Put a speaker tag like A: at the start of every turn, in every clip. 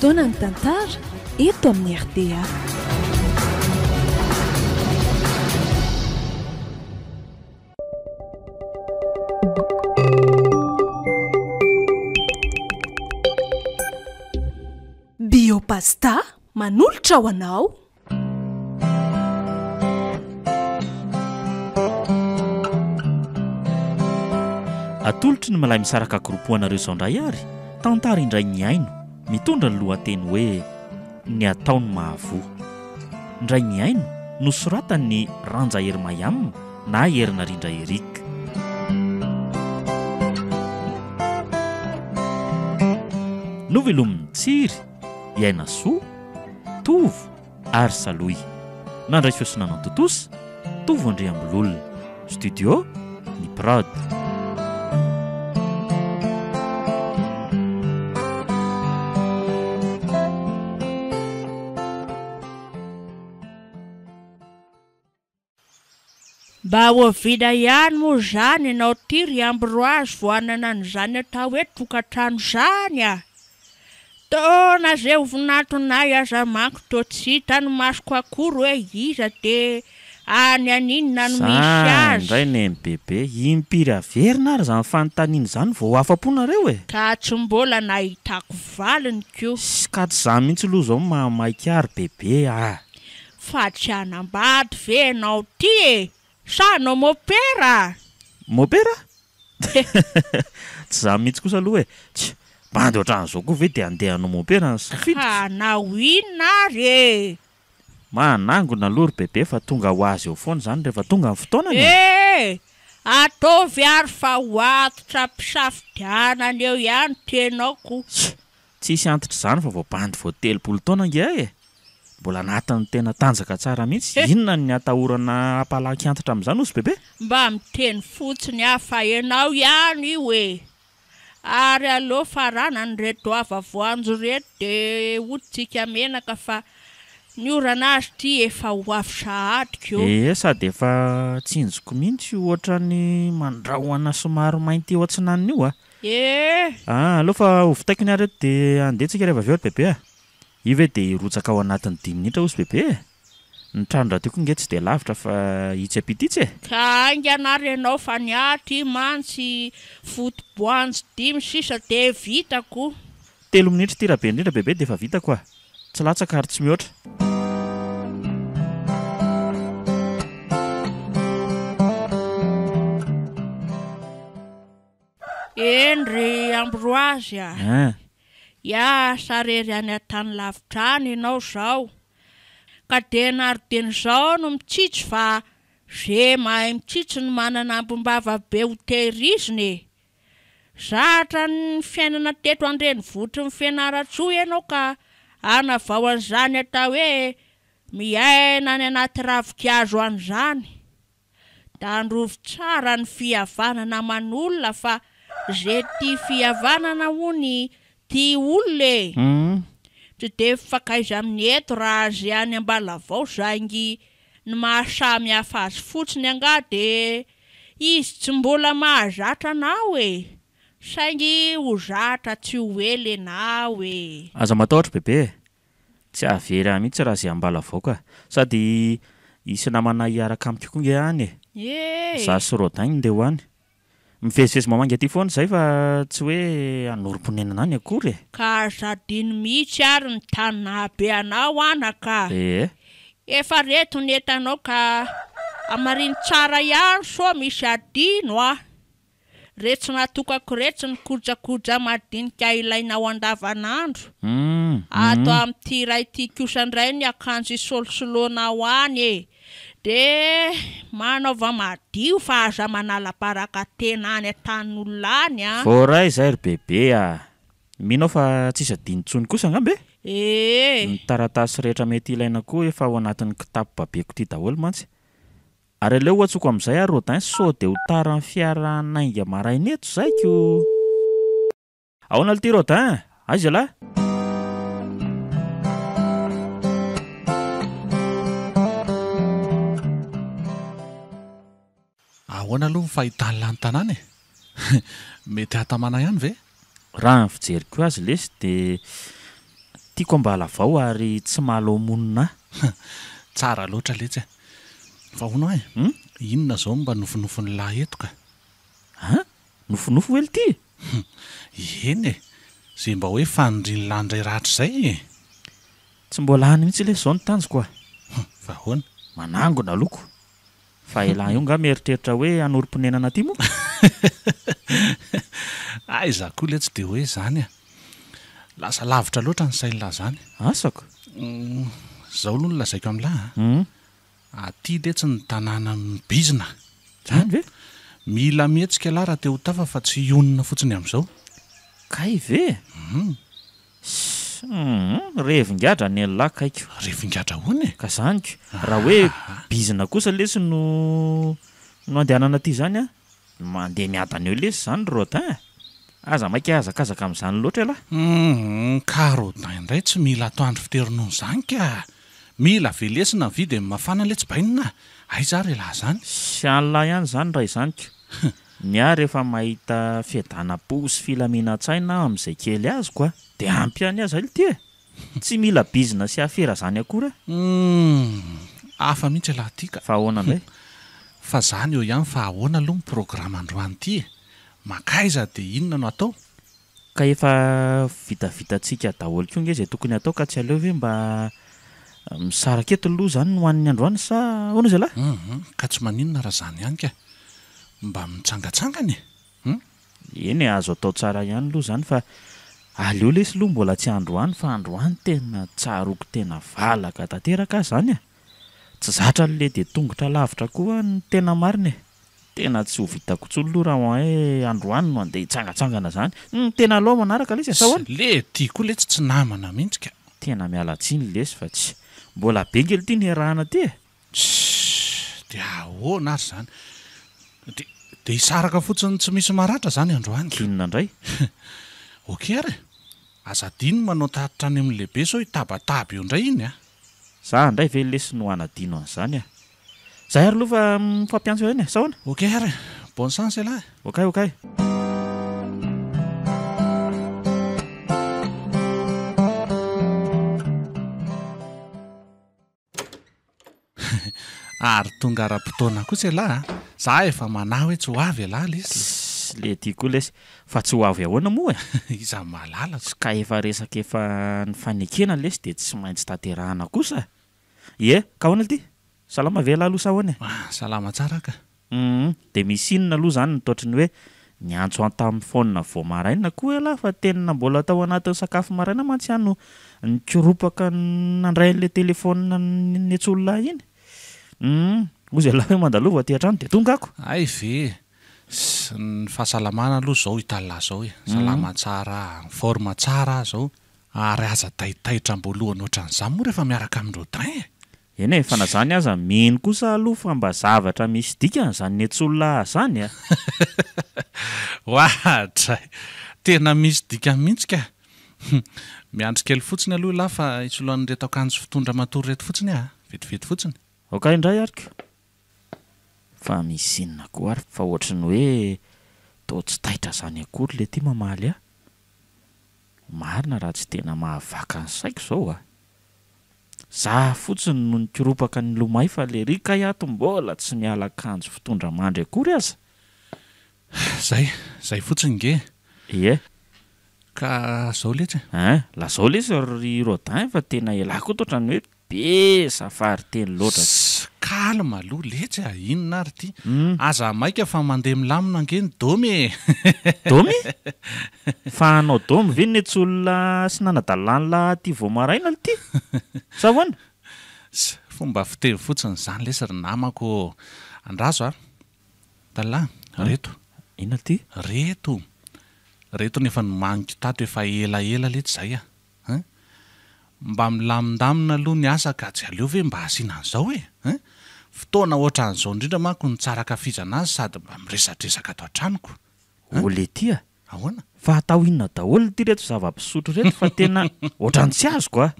A: fotoana ny tantara eto amin'ny RDA. Biopasta manolotra ho anao.
B: Atolotry ny malay misaraka groupoanareo izao indray ary tantara indray ny aino mitondra ny lohateny hoe ny ataony mahavoa. Indray ny aino nosoratan'ny Ranja Hermayam na Herina Rindra Erika. Novelomin'ny Tsiry, Iaina Soa, Tovo ary Saloy. Nandray fiosonana Totosa, Tovo Andriambololona. Studio ny Prod.
C: Mba hoavida ihany moa zany ianao Tiry Ambroise voanana an'izany atao hoe tokantrano zany a. Taona zay ovinatonay aza manko to tsy hitany masoko akory hoe iza de any aninona no misy azy.
B: Indray ny bebe impiry averina ary zany fanontaniana zany vao afaponareo e.
C: Ka tsy mbola nahitako valiny ko.
B: Ka tsy za mihitsy aloha zao mamaika ary bebe a.
C: Fa tsy anambady ve ianao ty e. Sa no mopera?
B: Mopera? Tsy za mihitsy kosa aloha e. Tsy bandy ohatran'izao koa ve dia andeha hanao mopera sy fiditra.
C: Ha na inona ary e.
B: Manangona aloha ry bebe fa tonga ho azy eo foana zany rehefa tonga ny fotoanany.
C: Ataovy ary fa hoatotra mpisafidianana eo ihany tenako.
B: Tsisy antitra zany fa vao bandy vao 30 taona nge e. Mbola anatin'ny tena tanjaka tsara mihitsy. Inona ny atahorana apalaky antitra amin'izany ozy bebe?
C: Mba miteny fotsiny hafa ianao ihany io e. Ary aloha farana ny reto avavoanjo reto de hoditsika menaka fa ny orana azy ty efa ho avy sahadiko io.
B: Sady efa tsinjoko mihitsy ohatra ny mandrahoana somary mainty eo atsinaniny io a. Aloha fa hovitaiko ny areto de andetsika rehefa avy eo bebe a. Io ve de rotsaka ao anatin'ny 10 minitra ozy bebe. Ny trano raha tiako nge tsy de lavitra fa itsy apititsy e.
C: Ka ainganary ianao fa ny aty mantsy fotoboanjo 5 sisa de vitako.
B: 3 minitra ty raha be indrindra bebe de efa vitako a. Tsy latsaka ary tsy mihoatra.
C: Ry Ambroise a. Sarery any an-tany lavitra any ianao zao. Ka de narodeny zao no mitsitsy fa ze mahay mitsitsy no manana ambombava be ho tehiriziny e. Zatra ny fiainana teto an-drenivohitry ny Fianaratsoa ianao ka anavao an'izany atao hoe miaina any anaty ravinkazo an'izany. Da androvy tsara ny fihavanana aman'olona fa ze ty fihavanana hony ty olona e. Tsy de fakaiza amin'ny eto raha ze any Ambalavao zangy ny mahasamy hafa azy fotsiny anga de izy tsy mbola mahazatra anao e. Saingy ho zatra tsy ho ela enao e.
B: Aza matahotra bebe. Tsy avery mihitsy raha ze Ambalavao ka. Sady isy namana hiaraka amiko koa nge any e. Za sy Rodin ndeha hoany. Mivezivezy mamangy aty foana zay fa tsy hoe anorom-ponenana any akory e.
C: Ka zadiny mihitsy ary ny tanina be anao anaka. Efa reto ny etanao ka amariny tsara ihany so misy adino a. Retsy natokako retsy ny kojakoja madinika ilainao andavanandro. Ato amin'ity ray ty kosa indray ny akanjo isolosoloanao any e. De manaova madio fa aza manala-paraka tena any an-tan'olona any a.
B: Voray zay ry bebe a. Minao fa tsisy adinontsony kosa ngambe? Ny taratasy rehetra mety ilaina koa efa ao anatin'ny kitapo babeko ty daholo mantsy. Ary aleo atsoko amin'izay ary Rodin so de ho tara ny fiara nainga maraina eto zay ko. Ahoana ty Rodin? Aiza la?
D: Ahoana aloha ny fahitany lany tanàna e. Mety hatamana ihany ve?
B: Raha ny fijeriko azy lesy tiako mba halavao ary tsy mahalomonina.
D: Tsara loatra letsy. Fa hono ai. Inona zao mba nofinofiny lahy eto ka?
B: Ha? Nofinofo hoe ty?
D: Eny e. Zay mba hoe fanindriny landray ratra zay.
B: Tsy mbola hany mihitsy le zao ny tanjoko.
D: Fa hoana?
B: Manangona loko. Fa ilahy io nga mieritreritra hoe anorim-ponenana ty moa.
D: Ay za koa le tsy dia hoe zany a. Lasa lavitra loatra ny saina zany.
B: Asako.
D: Zao aloha no lazaiko amin'lahy. Aty le tsy ny tanàna ny bizina.
B: Zany ve?
D: Mila mihetsika lahy raha te ho tafa fa tsy ionina fotsiny amin'izao.
B: Kay ve? Revingadra ny lahy kaiko.
D: Revingadra hoany e.
B: Ka zanyko. Raha hoe bizina kosa lesy no andehanana aty zany a, mandeha miadana eo lesy zany Rodin. Aza maika azakazaka amin'izany loatra lahy.
D: Rodin indray tsy mila atao andro fiterinony zany ka. Mila velesina vidy mafana le tsy bainina. Aiza re lahy zany?
B: Sy an'lahy ihany zany raha izanyko. Ny ahy rehefa mahita fiadanam-po sy filaminantsaina amin'izay kely azoko dia ampy any azy ity e. Tsy mila bizina sy afera zany akory.
D: Hafa mihitsy lahy ity ka.
B: Fa ahoana indray?
D: Fa zany eo ihany fa ahoana aloha ny programa androany ity e. Makaiza dia inona no atao?
B: Ka efa vitavitantsika daholo koa nge izay tokony atao ka tsy aleo ve mba misaraka eto aloha zany no hoan'ny androany sa ahoana izay lahy?
D: Ka tsy maninona raha zany ihany ka. Mba mitsangatsangany e.
B: Eny azo atao tsara ihany aloha zany fa aleo lesy aloha mbola tsy androany fa androany tena tsaroko tena valaka tanteraka zany e. Tsy zatra le dia tongotra lavitra koa ny tena marina e. Tena tsy ho vitako tsolo aloha raha hoe androany no andeha hitsangatsangana zany. Tena aloha manaraka lesy asa hoana?
D: Le tia koa lesy tsy namana mihitsy ka.
B: Tena miala tsiny lesy fa tsy mbola bengely ty ny arahana ty e.
D: Dia ahoana ary zany? Dia hisaraka fotsiny tsy misy maratra zany androany.
B: Kinona indray?
D: Okey ary. Azadino manao tatitra any amin'ny lehibe sao hitabataba eo indray iny a.
B: Za indray ve lesy no anadino an'izany a. Zay ary aloha fa mifampiantso eo eny e. Sa ahoana?
D: Okey ary. Bonne chance lahy.
B: Okay.
D: Ary tonga ara-potoana kosa lahy. Za efa manahy hoe tsy ho avy lahy lesy.
B: Le ty koa lesy fa tsy ho avy ahoana moa e.
D: Iza malala.
B: Ka efa resaka efa ny fanekena lesy dia tsy maintsy tanterahana kosa. Ie, ka ahoana ty? Salama ve lahy aloha sa ahoana?
D: Salama tsara ka.
B: Dia misy inona aloha zany ny totriny hoe niantso an-tamin'ny fonina vao maraina koa lahy fa tena mbola tao anatin'ny sakafo maraina mantsy ihany no nikoropaka nandray an'ilay telefona netsolona iny. Ozy lahy hoe mandalova aty an-trano dia tonga ako.
D: Ay ve. Ny fahasalamana aloha zao hitalahy zao e. Salama tsara, forma tsara zao. Ary aza taitaitra ambolohany ohatran'izany moa rehefa miaraka amin'ny Rodin e.
B: Eny e, fa na zany aza mino kosa aloha fa mba zavatra misy dikany zany netsolona zany a.
D: Wahatra. Tena misy dikany mihitsy ka. Miandry kely fotsiny aloha lahy fa isoloan'ny reto akanjo fitondra matory reto fotsiny a. Vetivety fotsiny.
B: Okay indray ariko. Fa misy inona koa ary fa ohatrany hoe toa tsy taitra zany akory le ty mamaly a. Marina raha tsy tena mahavaka ny saiko zao a. Za fotsiny no nikoropaka ny lomay fa le rika ato mbola tsy miala akanjo fitondra mandry akory aza.
D: Zay fotsiny nge.
B: Ie.
D: Ka zao letsy.
B: La zao lesy ry Rodin fa tena elako ohatrany hoe be safary teny loatra.
D: Kalma aloha letsy a. Inona ary ty? Aza maika fa mandeha milamina angeny domy.
B: Domy? Fa anao domy ve netsolona sy nanadalànla ty vao maraina ty? Sa ahoana?
D: Fomba fiteny fotsiny zany lesy ry namako Andrazo a. Talahy, reto.
B: Inona ty?
D: Reto nefa nomaniko tato efa ela letsy zay a. Mba milamindamina aloha ny asa ka tsy aleo ve mba asiana an'izao e. Fotoana ohatran'izao indrindra manko ny tsara kafizana azy sady mba miresadresaka ato an-tranoko.
B: Ole ty a.
D: Ahoana?
B: Fa atao inona daholo ty reto zava-pisotro reto fa tena ohatrany tsy azoko a.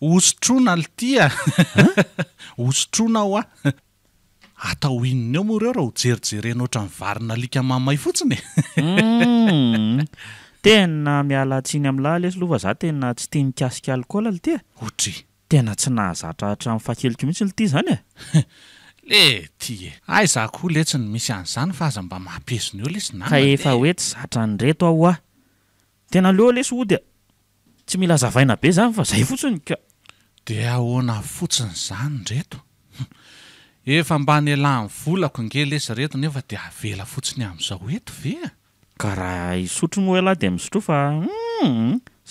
D: Osotroana ty a. Osotroana ao a. Atao inona eo moa ireo raha ho jerijerena ohatran'ny varina alika mamay fotsiny.
B: tena miala tsiny am'lahy lesy lova za tena tsy tia mikasika alikaola le tia
D: otry
B: tena tsy nahazatra hatramin'ny fahakeliko mihitsy le tia zany e
D: le ty ay za koa le tsy ny misy an'izany fa aza mba mampezony eo lesy
B: ka efa hoe tsy zatra ny reto aho a tena leo lesy ody a tsy mila zavaina be zany fa zay fotsiny ka
D: dia ahoana fotsiny zany reto efa mba nyalahin'ny volako nge lesy reto nefa dia avela fotsiny amin'izao eto ve
B: ka raha isotro moa elahy dia misotro fa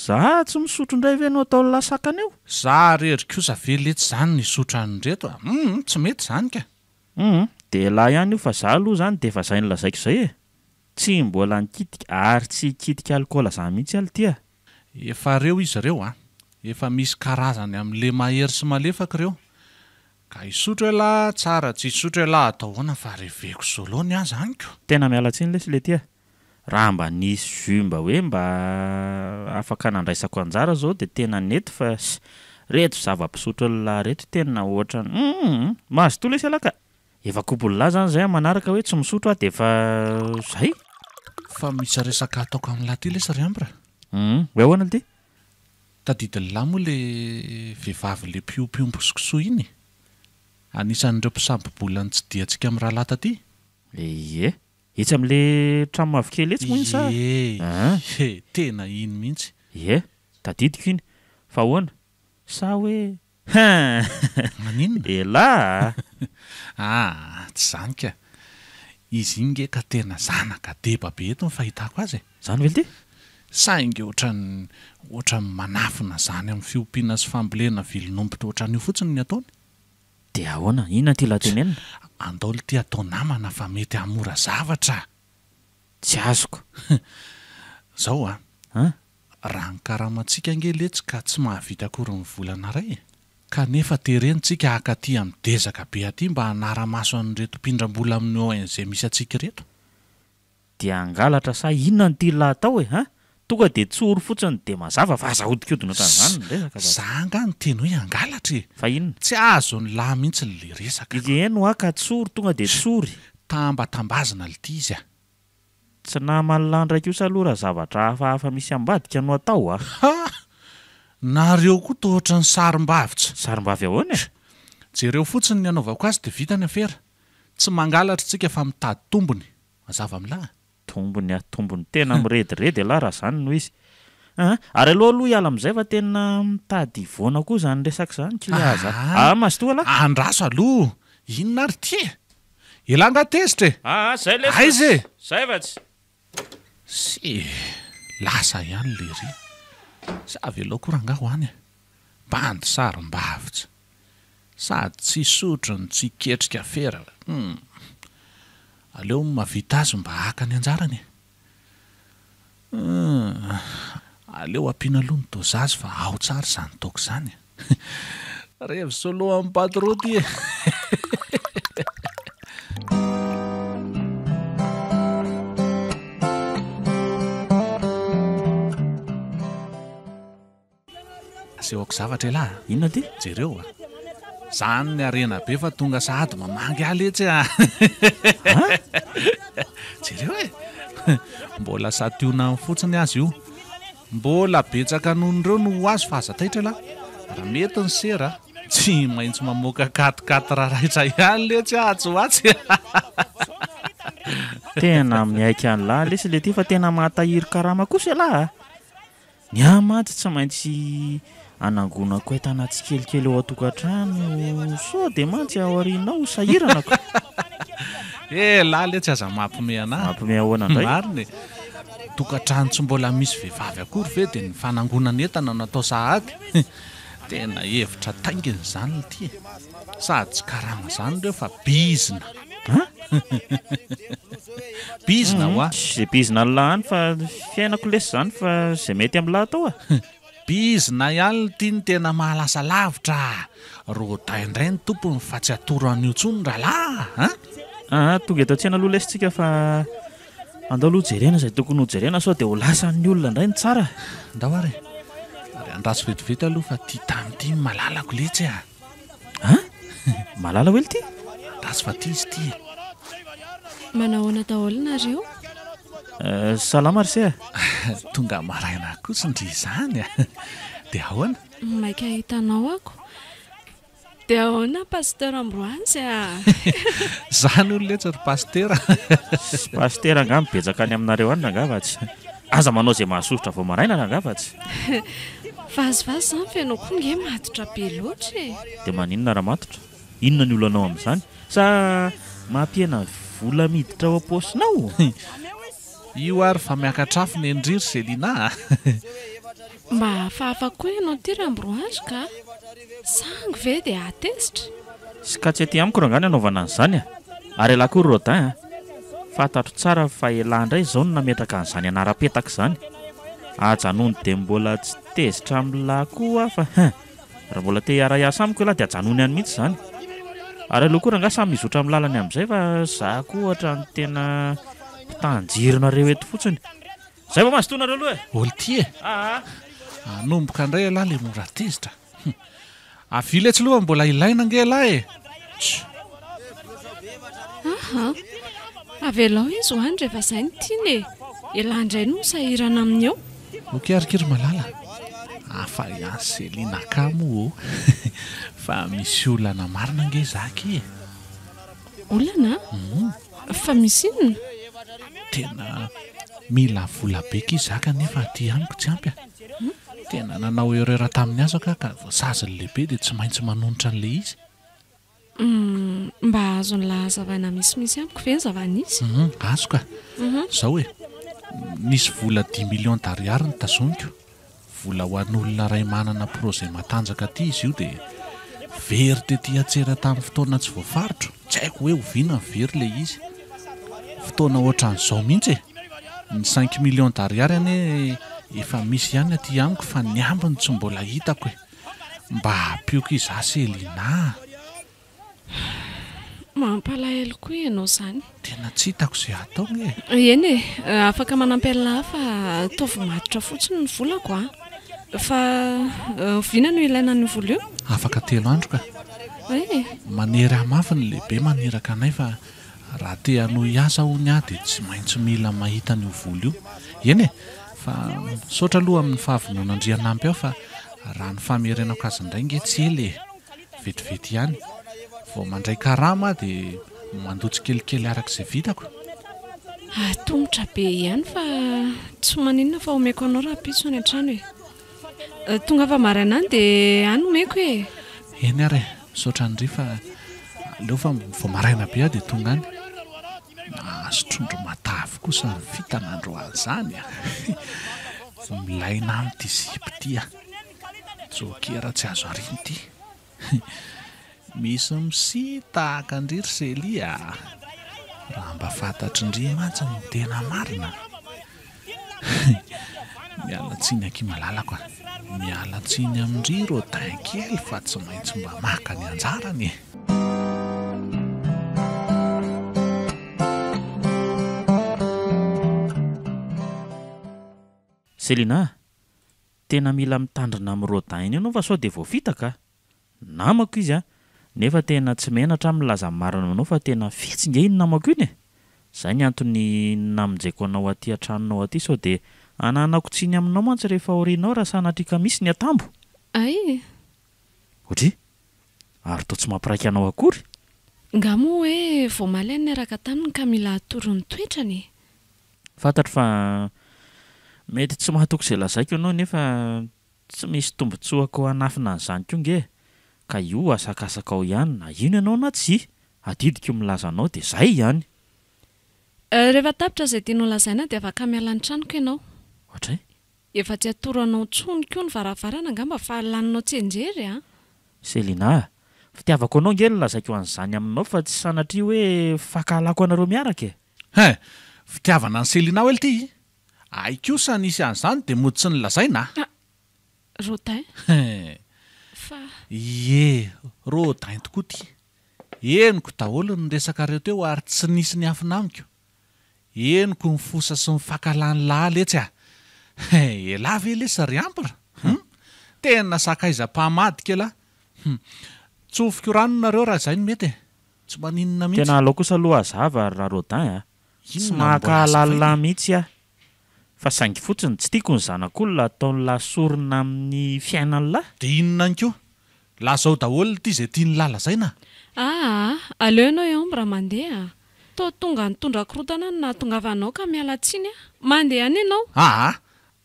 B: za tsy misotro indray ve no atao lasakana eo
D: za rery kosa ve letsy zany nisotro any reto tsy mety zany ka
B: dia lahy ihany io fa za aloha zany dia efa zay nylazaiko izay e tsy mbola nikitika ary tsy hikitika alikaola za mihitsy alitya
D: efa reo izy ireo efa misy karazany amin'le mahery sy malefaka ireo ka isotro elahy tsara tsy isotro elahy atao hoana fa reveko solony azy anyko
B: tena miala tsiny lesy le tia raha mba nisy jus mba hoe mba afaka nandraisako anjara zao dia tena nety fa reto zava-pisotro lahy reto tena ohatra mahazo to lesy alaka efa kobololahy zany zay manaraka hoe tsy misotro a dia efa zay
D: fa misy resaka ataoko amin'lahy ty lesy riambra
B: hoe ahoana le ty
D: tadidiny lahy moa le vehivavy le piompiombosokoso iny anisan'ireo mpisambobolany tsy diantsika amin'ny raha lata ty
B: ie etsy amin'le trano mavokely etsy moa iny sa
D: tena iny mihitsy
B: ie tadidiko iny fa ahoana sa hoe
D: maninona
B: elahy
D: tsy zany ka izy iny nge ka tena zanaka deba be eto ny fahitako azy
B: zany ve le ty
D: sainge ohatra manafina zany amin'ny fiompiana sy fambolena vilonombotra ohatran'io fotsiny ny ataony
B: dia ahoana inona ty latenenina
D: andao le ty atao namana fa mety hamora zavatra
B: tsy azoko
D: zao raha ny karamatsika nge letsy ka tsy mahavita akory ny volana ray kanefa terenitsika akaty amin'ny dezaka be aty mba hanara-maso an'reto mpindram-bola amin'ny ONG misy atsika reto
B: dia angalatra sa inona ny ty lahy tao e tonga dia tsoro fotsiny dia mazava fa aza hodikodina ohatran'izany ny resaka
D: za nga ny teny hoe angalatra
B: fa inona
D: tsy azo ny lahy mihitsy le resaka
B: izy eno ka tsory tonga dia tsory
D: tambatambazina le ty izy
B: tsy namallandraika io sa aloha raha zavatra hafahafa misy ambadika no atao
D: nareo koa tohatra ny sarim-bavitra
B: sarim-bavy ahoana
D: jereo fotsiny ny anaovako azy dia vita ny afera tsy mangalatra tsika fa mitady tombony mazava amin'lahy
B: tombony tena mirediredy alahy raha zany no izy ary aloha hiala amin'izay fa tena mitady voana koa zany resaka zany kiaza masy toa lahy
D: andraso aloha inona ary ty elanga tezitra
B: zay le
D: aizy
B: zay vatsy
D: sy lasa ihany le ry savy aloha koa ranga ho any mba andy sarim-bavitra sady tsy sotro ny tsy ketrika fera aleo mavita azy mba haka ny anjarany aleo ampiana aloha ny dozazy fa ao tsara zany taoko zany revy soloha amin'ny patroty asehoko zavatra elahy
B: inona ty
D: jereo zany ny arena be fa tonga sahady mamangy aletsy jereo mbola sationa ny fotsiny azy io mbola betsaka non'ireo no ho azy fa aza taitra lahy raha mety ny sera tsy maintsy mamoaka katikaty raraitra ihany letsy atsy ho atsy
B: tena miaika an'lahy lesy le ty fa tena mahatahiry karama kosa lahy ny amaty tsy maintsy anangonako entana tsy kelikely eo atokantrano so dia mantsy ao arinao sahiranako
D: lahy letsy aza mampime anahy
B: mampime ahoana indray
D: mariny tokantrano tsy mbola misy vehivavy akory ve dia ny fanangonana entana natao sahady tena hevitra tainginy zany ty sady tsy karama zany reo fa bizina bizina ho
B: zay bizina lahy any fa fiainako lesy zany fa zay mety amin'ny lahy tao
D: bizina ihany ty ny tena mahalasa lavitra ro taindray ny tompony fa tsy atoro an'io tsony raha
B: tonga eto tsy ena aloha lesitsika fa andao aloha jerena zay tokony ho jerena sao dia ho lasan'ny olona indray ny tsara
D: ndao ary andraso vetivety aloha fa ty tamity malalako letsy
B: malala hoe ly ty
D: andraso fa ty izy ty
E: manao ana daholinareo
B: Salama Arse.
D: Tonga maraina kosa ndry izany a. Dia ahoana?
E: Maika hitanao ako. Dia ahoana pasteur Ambroise a.
D: Zany olona ry pastera.
B: Pastera angamba betsaka any aminareo any nangavatsy. Aza manao izay mahasosotra vao maraina nangavatsy.
E: Vazivazy zany fenao koa nge matotra be loatra e.
B: Dia maninona raha matotra? Inona ny olonao amin'izany? Sa mampiena vola miditra ao am-paosinao?
D: Io ary fa miakatrafo ny endriry Selina.
E: Mba hafahafa koa ianao ty Ambroise ka. Sangy ve dia atezitra.
B: Sy ka tsy aty amiko rangany anaovana an'izany a. Ary ela koa Rodin a. Fantatro tsara fa ela indray izao no nametraka an'izany anara-petaka izany. Ajanony dia mbola tsy tezitra amin'lahy koa fa raha mbola te hiara-iasa amiko ela dia ajanony any mihitsy izany. Ary aloha koa ranga samy mizotra amin'ny lalany amin'izay fa za koa ohatra ny tena mpitanjirina reo eto fotsiny. Zay va mazotoanareo aloha e.
D: Olo ty e. Anomboka indray alahy le mora tezitra. Avila tsy loha mbola ilaina nge lahy e.
E: Aha. Avelao izy ho any rehefa izay no tiany e. Ela indray no sahirana amin'ny eo.
D: Okarikiry malala. Afa ihany Selina ka moa. Fa misy olana marina nge zaka e.
E: Olana? Fa misy inona?
D: Tena mila vola be ki zaka nefa aty amiko tsy ampy a. Tena nanao erreur tamin'ny azo ka voasaziny lehibe dia tsy maintsy manonitra an'le izy.
E: Mba azony lahazavaina misimisy amiko ve ny zava-nisy?
D: Azo ka. Zao e. Nisy vola 10 millions d'ariary ny tazoniko. Vola ho an'olona ray manana projet matanjaka aty izy io dia very tetỳ atsera tamin'ny fotoana tsy voafarotro. Tsy haiko hoe oviana ny very le izy. Fotoana ohatran'izao mihitsy e. Ny 5 millions d'ariary ane efa misy ihany aty amiko fa ny ambiny tsy mbola hitako e. Mba hampioka iza Selina.
E: Mampalahelo koa ianao izany.
D: Tena tsy hitako izay atao e.
E: Eny e, afaka manampela fa ataovy matotra fotsiny ny volako a. Fa viana no ilaina ny vola io?
D: Afaka 3 andro ka. Manery amafy ny lehibe maneraka anay fa raha te hanao hiasa hony ahy dia tsy maintsy mila mahita ny vola io. Eny e, fa saotra aloha amin'ny fahavonon'Andrianampy aho fa raha ny famerenako azy indray nge tsy ela e. Vetivety ihany. Vao mandray karama dia mandotsy kelikely arak'izay vitako.
E: Tongotra be ihany fa tsy maninona fa omeko anao raha pitso any an-trano e. Tonga fa maraina any dia any omeko e.
D: Eny ary e, saotra ndry fa aleo fa vao maraina be aho dia tonga any. Azotrondro matavy kosa ny fitan'andro an'izany a. Milaina amin'ity zipo ity a. Jokera tsy azo ariny ity. Misy misita akandriry Selia. Raha mba fantatry ndry mantsy ny tena marina. Miala tsiny aky malalako a. Miala tsiny amindry Rodin kely fa tsy maintsy mba maka ny anjarany e.
B: Selina, tena mila mitandrina amin'ny Rodin iny ianao fa sao dia vao vitaka. Namako izy a. Nefa tena tsy menatra milaza marina aminao fa tena fetsy nge iny namako iny e. Izay ny antony namonjeko anao aty an-tranonao aty sao dia ananako tsiny aminao mantsy rehefa aorianao raha sanatrika misy ny atambo.
E: Ay.
B: Ohatry? Ary toa tsy mampiraiky anao akory?
E: Ngamo hoe vao malainy niaraka taminy ka mila atoro ny toetrany.
B: Fantatro fa mety tsy mahatoko izay lazaiko ianao nefa tsy misy tombotsoako hanafina an'izany koa nge. Ka io asakasaka ao ihany na ino ianao na tsy. Adidiko milaza anao dia izay ihany.
E: Rehefa tapitra izay tianao lazaina dia afaka miala ny tranoko ianao.
B: Ohatray?
E: Efa tsy atoro anao tsony koa ny varavarana angamba fa laninao tsenjery a.
B: Selina, fitiavako anao nge lazaiko an'izany aminao fa tsy sanatria hoe fakalako anareo miaraka e.
D: Fitiavana ny Selina hoe ity. Ai kosa nisy an'izany dia mody tsy nilazaina.
E: Rodin. Fa
D: Rodin tokoa ty. Eniko daholo ny resaka reo teo ary tsy nisy ny afinamiko. Eniko ny fosa sy ny fakalany lahy letsy a. Ela ve le sary ampira? Tena sakaiza-pahamadika ela. Tsofiko rano nareo raha izay no mety e. Tsy maninona mihitsy.
B: Tena alao kosa aloha hazava raha Rodin a. tsy mahakahalalala mihitsy a fa saingy fotsiny tsy tiako ny zanak'olona ataony lasorina amin'ny fiainany lahy
D: de inona ny koa lazao daholo ity izay tia ny lalazaina
E: aleo ianao iambo raha mandeha tao tonga nitondra korotana ny nahatongavanao ka miala tsiny a mandeha any ianao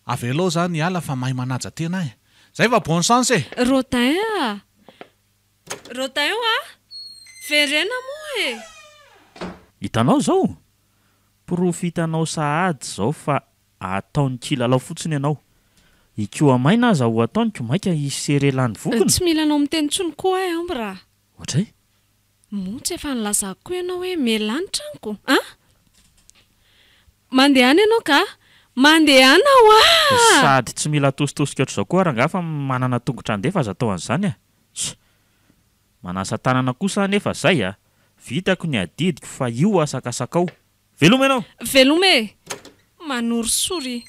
D: avelao zany hiala fa mahay manaja tena zay fa bon chance
E: Rotin verena moa
B: hitanao zao profitanao sahady zao fa ataony kilalao fotsiny ianao iko amaina aza ho ataony ko maika iserelany vokony
E: tsy mila anao miteny tsony koa ambo raha
B: ohatray
E: motsy efa nilazako koa ianao hoe melanitraniko mandeha any ianao ka mandeha anao
B: sady tsy mila tositosika ohatr' zao koa raha ngafa manana tongotra andefa aza atao an'izany manasa tanana kosa nefa zay vitako ny adidiko fa io asakasakao veloma ianao
E: velome manorosory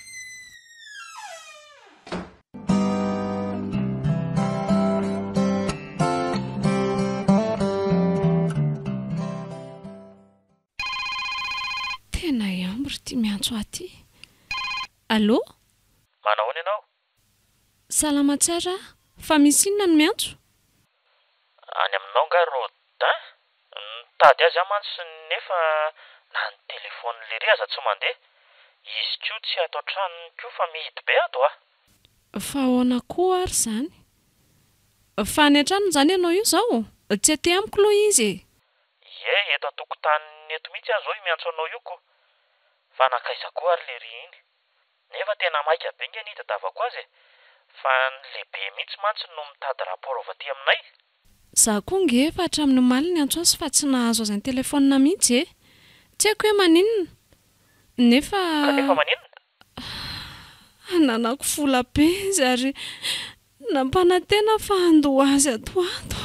E: tena iambry ty miantso aty allo
B: manahoana ianao
E: salama tsara fa misy inona no miantso
B: any aminao nga Rodin nitady azy amantsy nefa na ny telefony lery aza tsy mandeha izy ko tsy ato an-tranony ko fa mihidy be ato
E: fa ahoana koa ary zany fa ny an-tranony zany ianao io zao tsy aty amiko loha izy
B: eto an-tokotany eto mihitsy azo io miantso anao io ko fa nakaiza koa ary lery iny nefa tena maika be nge ny hitadiavako azy fa ny lehibe mihitsy mantsy no mitady raport avy aty aminay
E: za koa nge efa hatramin'ny maly ny antso azy fa tsy nahazo azy ny telefonina mihitsy tsy haiko hoe maninona nefa
B: maninona
E: nanako vola be izy ary nampanantena fa andoha azy atoato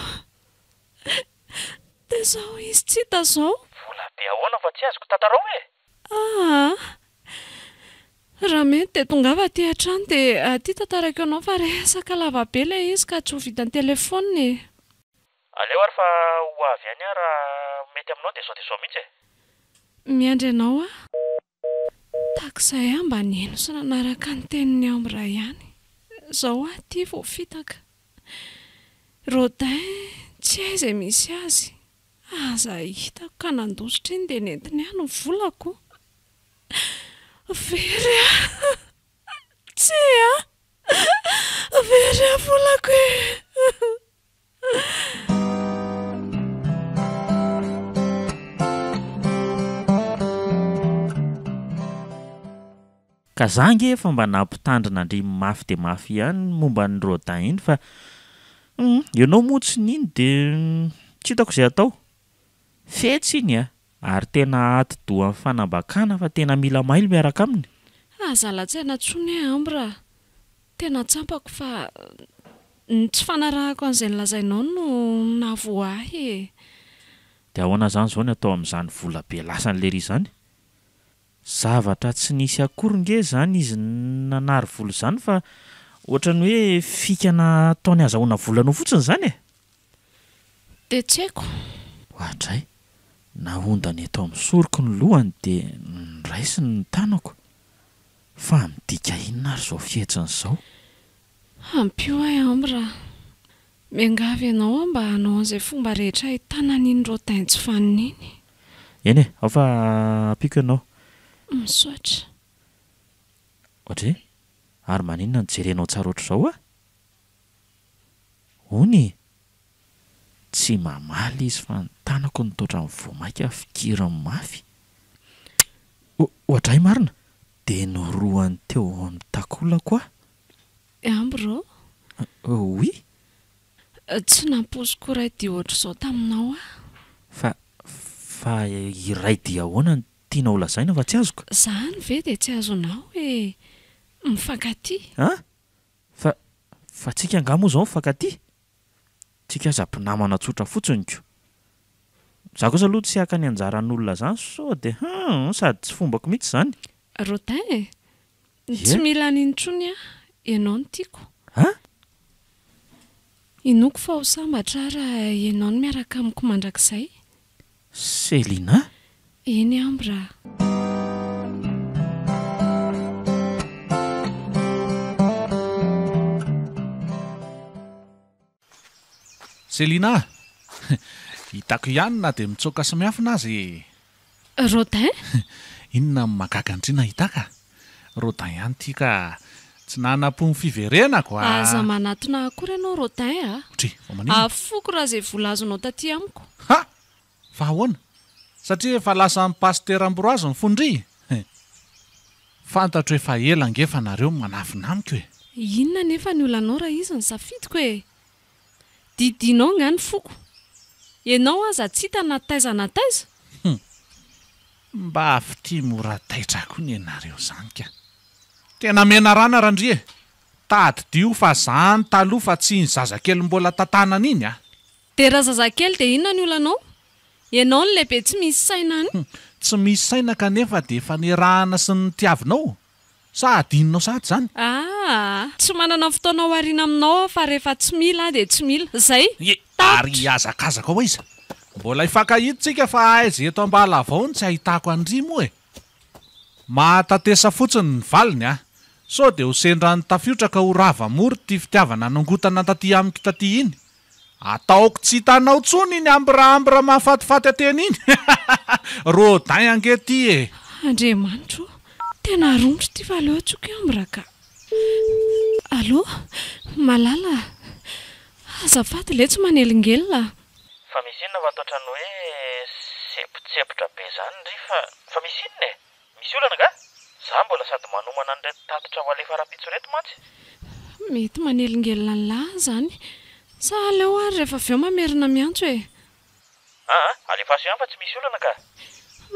E: dia zao izy tsy hita zao
B: vola be ahoana fa tsy azoko tantarao
E: raha mety dia tonga fa aty an-trano dia aty tantarako ianao fa resaka lava be ilay izy ka tsy ho vitany telefoniny
B: aleo ary fa ho avy any raha mety aminao dia zao mihitsy
E: miandry anao takizay mba nino sy nanaraka ny teniny amby raha ihany zao aty vao fitaka Rodin tsy hay izay misy azy aza hitako ka nandositra iny dia nentiny any ny volako very tsy very volako
B: ka zangy efa mba nampitandrina andrimy mafy dia mafy ihany momba ny Rodin iny fa ianao moa tsy niny dia tsy hitako izay atao fetsy iny ary tena aty doa amin'ny fanambakana fa tena mila mailo miaraka aminy
E: azalatsyaina tsony amby raha tena tsampako fa tsy fanarahako an'izay nilazainao no nahavoahy
B: dia ahoana zany zao ny atao amin'izany vola be lasa ny lery izany zavatra tsy nisy akory nge zany izy nanary volo izany fa ohatrany hoe fikana ataony azahoana volanao fotsiny zany
E: dia tsy haiko
B: ohatray nahondany eto amin'ny soroko ny lohany dia nraisiny ny tanako fa midika inona ary zao fihetsiny izao
E: ampio ahy amby raha miangavy ianao mba hanao an'izay fomba rehetra hitanan'iny Rodin tsy faniny
B: eny ao fa ampiko ianao
E: misaotra
B: ohatry ary maninona ny jerenao tsara ohatr'izao ony tsy mamaly izy fa ny tanako nitotra amin'ny voamaika fikirany mafy ohatray marina dia noroany teo amin'ny takola koa
E: amby rô
B: oy
E: tsy nampoziko ray dia ohatr'izao taminao
B: fa iray dia ahoana ny tianao lazaina fa tsy azoko
E: zany ve dia tsy azonao hoe mifankaty
B: fa tsika angah moa zao mifankaty tsika aza mpinamana tsotra fotsiny ko za kosa aloha tsy haka ny anjaran'olona zany so dia sady tsy fombako mihitsy zany
E: Rodin tsy mila nintrony ianao no tiako inoko fa ho sambatra raha ianao no miaraka amiko mandrakizay
B: Selina
E: eny amby raha
D: Selina, hitako ihany na dia mitsoaka samihafa azy.
E: Rodin?
D: Inona makakandrina hitaka? Rodin ihany ity ka tsy nanam-pony fiverenako
E: aza manatona akory ianao Rodin a?
D: Fa manino?
E: Afoko raha izay vola azonao taty amiko.
D: Ha! Fa ahoana? Satria efa lasa amin'ny paster Ambroise ny fondry. Fantatro efa ela angefa nareo manafinamiko e.
E: Inona nefa ny olanao raha izy ny safidiko e? Didinao nga ny foko. Ianao aza tsy hita na taiza na taiza.
D: Mba afity mora taitra koa ny ianareo zany ka. Tena mena rana randrie. Tady dio fa zany taloha fa tsy ny zazakely mbola tantanana iny a.
E: Dia raha zazakely dia inona ny olanao? Ianao ny lehibe tsy misy saina any?
D: Tsy misy saina kanefa dia efa nirahana sy ny tiavinao. Sa adinonao sady zany?
E: Tsy manana fotoana wariana aminao fa rehefa tsy mila dia tsy mila. Zay?
D: Ary azakazaka ao iza. Mbola ifankahiditsika fa aiza eto ambala avao tsy ahitako andrimo e. Mahatatesa fotsiny ny valiny a. So dia ho sendra ny tafiotra ka ho rava mory ty fitiavana nangotana taty amiko taty iny. Ataoko tsy hitanao tsony iny ambirambira mahafatifaty ateny iny. Rodin angety e.
E: Andriamanitro, tena rondro ty fa aleo tsoka eo amraka. Allo, malala. Azafady le tsy manelingelina.
B: Fa misy inona fa toatrany hoe sepotsepotra be zany ry fa misy inona e? Misy olana nga? Za mbola sady manomana an'ireto tatitra ho alefa rapitso reto mantsy.
E: Mety manelingelina ny lahy zany. Sa aleo ary rehefa avy eo mamerina miantso e.
B: Alefa aso ihany fa tsy misy olana ka.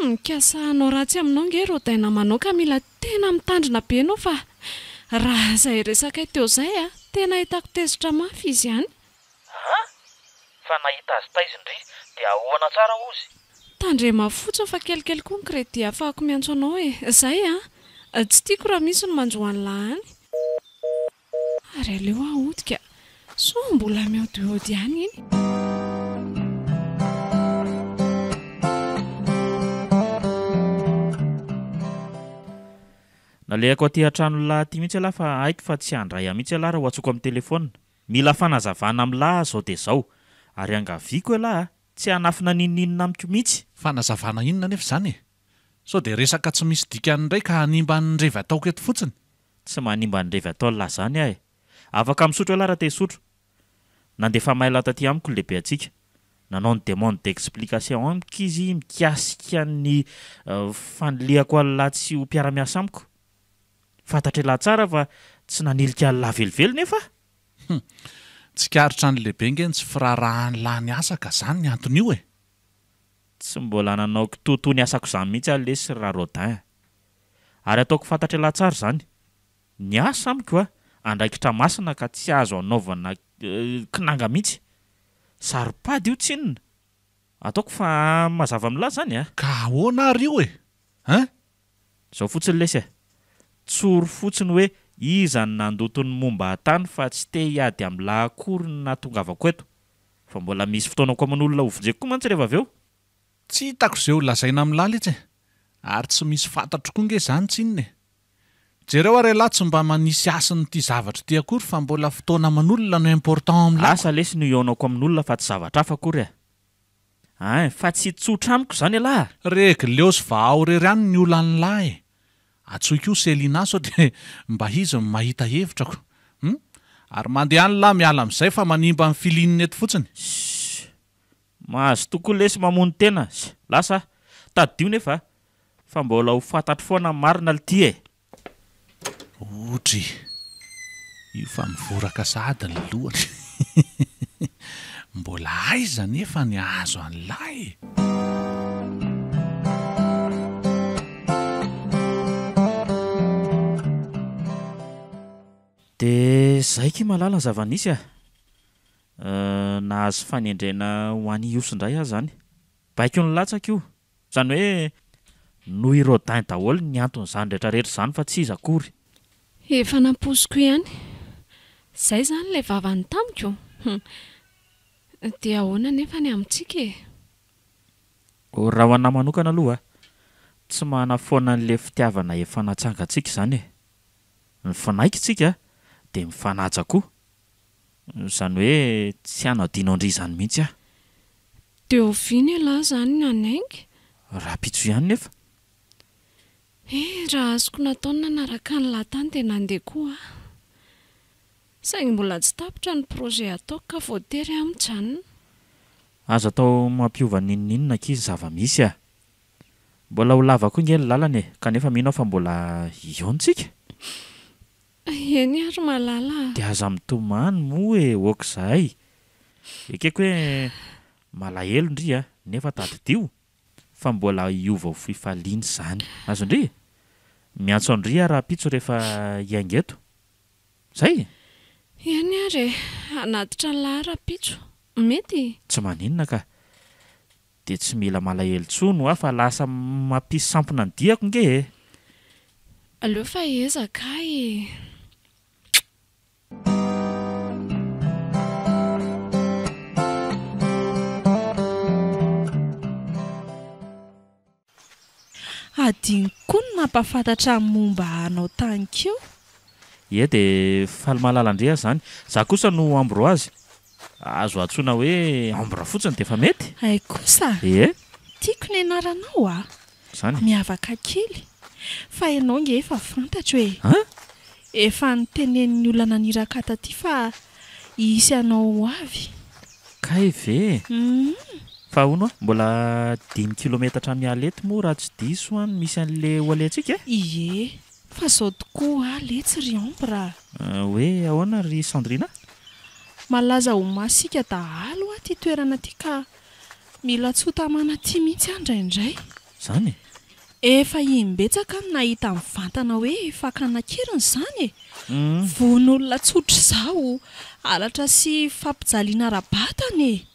E: Mikasanao ratsy aminao nge Rodin namanao ka mila tena mitandrina be anao fa raha izay resaka teo izay tena hitako tezitra mafy izy ihany.
B: Fa nahita azy taizindry dia ahoana tsara ozy.
E: Tandrema fotsiny fa kelikely koa ny kredi afahako miantso anao e. Zay tsy tiako raha misy ny manjoany lahany. Ary aleo ahodika. So mbola miodiody ihany iny.
B: Nalehako aty an-trano lahy ty mihitsy alahy fa haiko fa tsy handray mihitsy alahy raha ho atsoko amin'ny telefona. Mila fanazavana amin'ny lahy zao dia zao. Ary angaviako alahy tsy hanafina nininina amiko mihitsy.
D: Fanazavana inona nefa zany e? So dia resaka tsy misy dikany indray ka hanimba ny revy ataoko eto fotsiny.
B: Tsy manimba ny revy atao lahy zany ahy. Afaka misotro alahy raha te hisotro. Nandefa maila taty amiko lehibe atsika. Nanao ny demande d'explication amiko izy mikasika ny fanilehako alahy tsy ho mpiara-miasa amiko. Fantatra lahy tsara fa tsy nanilika lahy velively nefa.
D: Tsy karitra ny lehibe nge tsy firarahany lahy ny asa ka zany ny antony io e.
B: Tsy mbola nanaoko totoa ny asako izany mihitsy lesy raha Rodin. Ary ataoko fantatra lahy tsara zany. Ny asa amiko andraikitra masina ka tsy azo anaovana kinanga mihitsy. Saripady io tsinona. Ataoko fa mazava amin'lahy zany
D: Ka ahoana ary io e?
B: Zao fotsiny lesy tsoro fotsiny hoe iza ny nandotony momba tany fa tsy te hiady amin'lahy akory ny natongavako eto. Fa mbola misy fotoanako aman'olona hovinjeko koa mantsy rehefa avy eo.
D: Tsy hitako izay ho lazaina amin'ny lahy letsy. Ary tsy misy fantatro koa nge zany tsinona e. Jereo ary lahy tsy mba manisy asiny ty zavatra ty akory fa mbola fotoana aman'olona no important amin'lahy.
B: Asa lesy no ionako amin'olona fa tsy zavatra hafa akory fa tsy tsotra amiko zany lahy.
D: Reka leosy va aorery ihany ny olan'ny lahy e. Atsoiko io Selina sao dia mba izy mahita hevitrako. Ary mandeha any lahy miala amin'izay fa manimba amin'ny filininy eto fotsiny.
B: Mahazo tokoa lesy mamono tena. Lasa tadio nefa fa mbola ho fantatro foana marina lity e.
D: Otry. Io fa mivoraka sady ny lohany. Mbola aiza nefa ny azo an'lahy.
B: Dia zay ky malala ny zava-nisy nahazo fanendrena ho an'ny iosindray aho zany. Baiko ny latsaka io. Zany hoe noho i Rodin daholo ny anton'izany rehetrarehetra zany fa tsy izy akory.
E: Efa namposiko ihany. Zay zany ilay vavany tamiko. Dia ahoana nefa ny amintsika e?
B: Raha ho anahy manokana aloha tsy manafoana an'ilay fitiavana efa natsangantsika izany e. Ny fanaikitsika dia mifanaja koa. Izany hoe tsy anadino andry izany mihitsy aho.
E: Teoviny lahy zany ny anaingy.
B: Raha pitso ihany nefa.
E: Raha azoko nataony nanaraka ny lahatany dia nandeha koa aho. Saingy mbola tsy tapitra ny projet ataoko ka voatery aho mijanona.
B: Azo atao mampiova ninninina ankizy zava-misy a. Mbola ho lava koa ngely lalana e, kanefa mino fa mbola iontsika.
E: Eny ary malala.
B: Dia aza mitomany moa e, okizay. Ekeko hoe malahelo ndry a, nefa tadidio. Fa mbola iova ho fifaliany izany. Azondry? Miantso andry raha pitso rehefa hiaingeto. Zay?
E: Eny ary anatitra ny lahy raha pitso. Mety?
B: Tsy maninona ka. Dia tsy mila malahelo tsono fa lasa mampisy sampona ny diako nge.
E: Aleo fa ezaka e.
A: Adiny koa ny nampafantatra ny momba anao tany keo.
B: Ie dia faly malala ndray zany. Za kosa no Ambroise. Azo antsoina hoe Ambra fotsiny dia efa mety.
A: Ay kosa.
B: Ie.
A: Tiako ny anaranao a.
B: Zany.
A: Miavaka kely. Fa ianao nge efa fantatra hoe.
B: Ha?
A: Efa nitenen'ny olona naniraka taty fa isy anao avy.
B: Kay ve? Fa hono mbola 10 kilometatra mialety moa raha tsy diso any misy an'le oalentsika.
A: Ie. Fa zao tokoa letsy ry Ambra.
B: Hoe ahoana ry Sandrina?
A: Malaza ho masika dahalo aty toerana ty ka mila tsotamana ty mihitsy andraindray.
B: Zany?
A: Efa imbetsaka ny nahita mivantana hoe fakanakiriny izany e. Von'olona tsotra izao alatra sy fampijaliana rabatany e.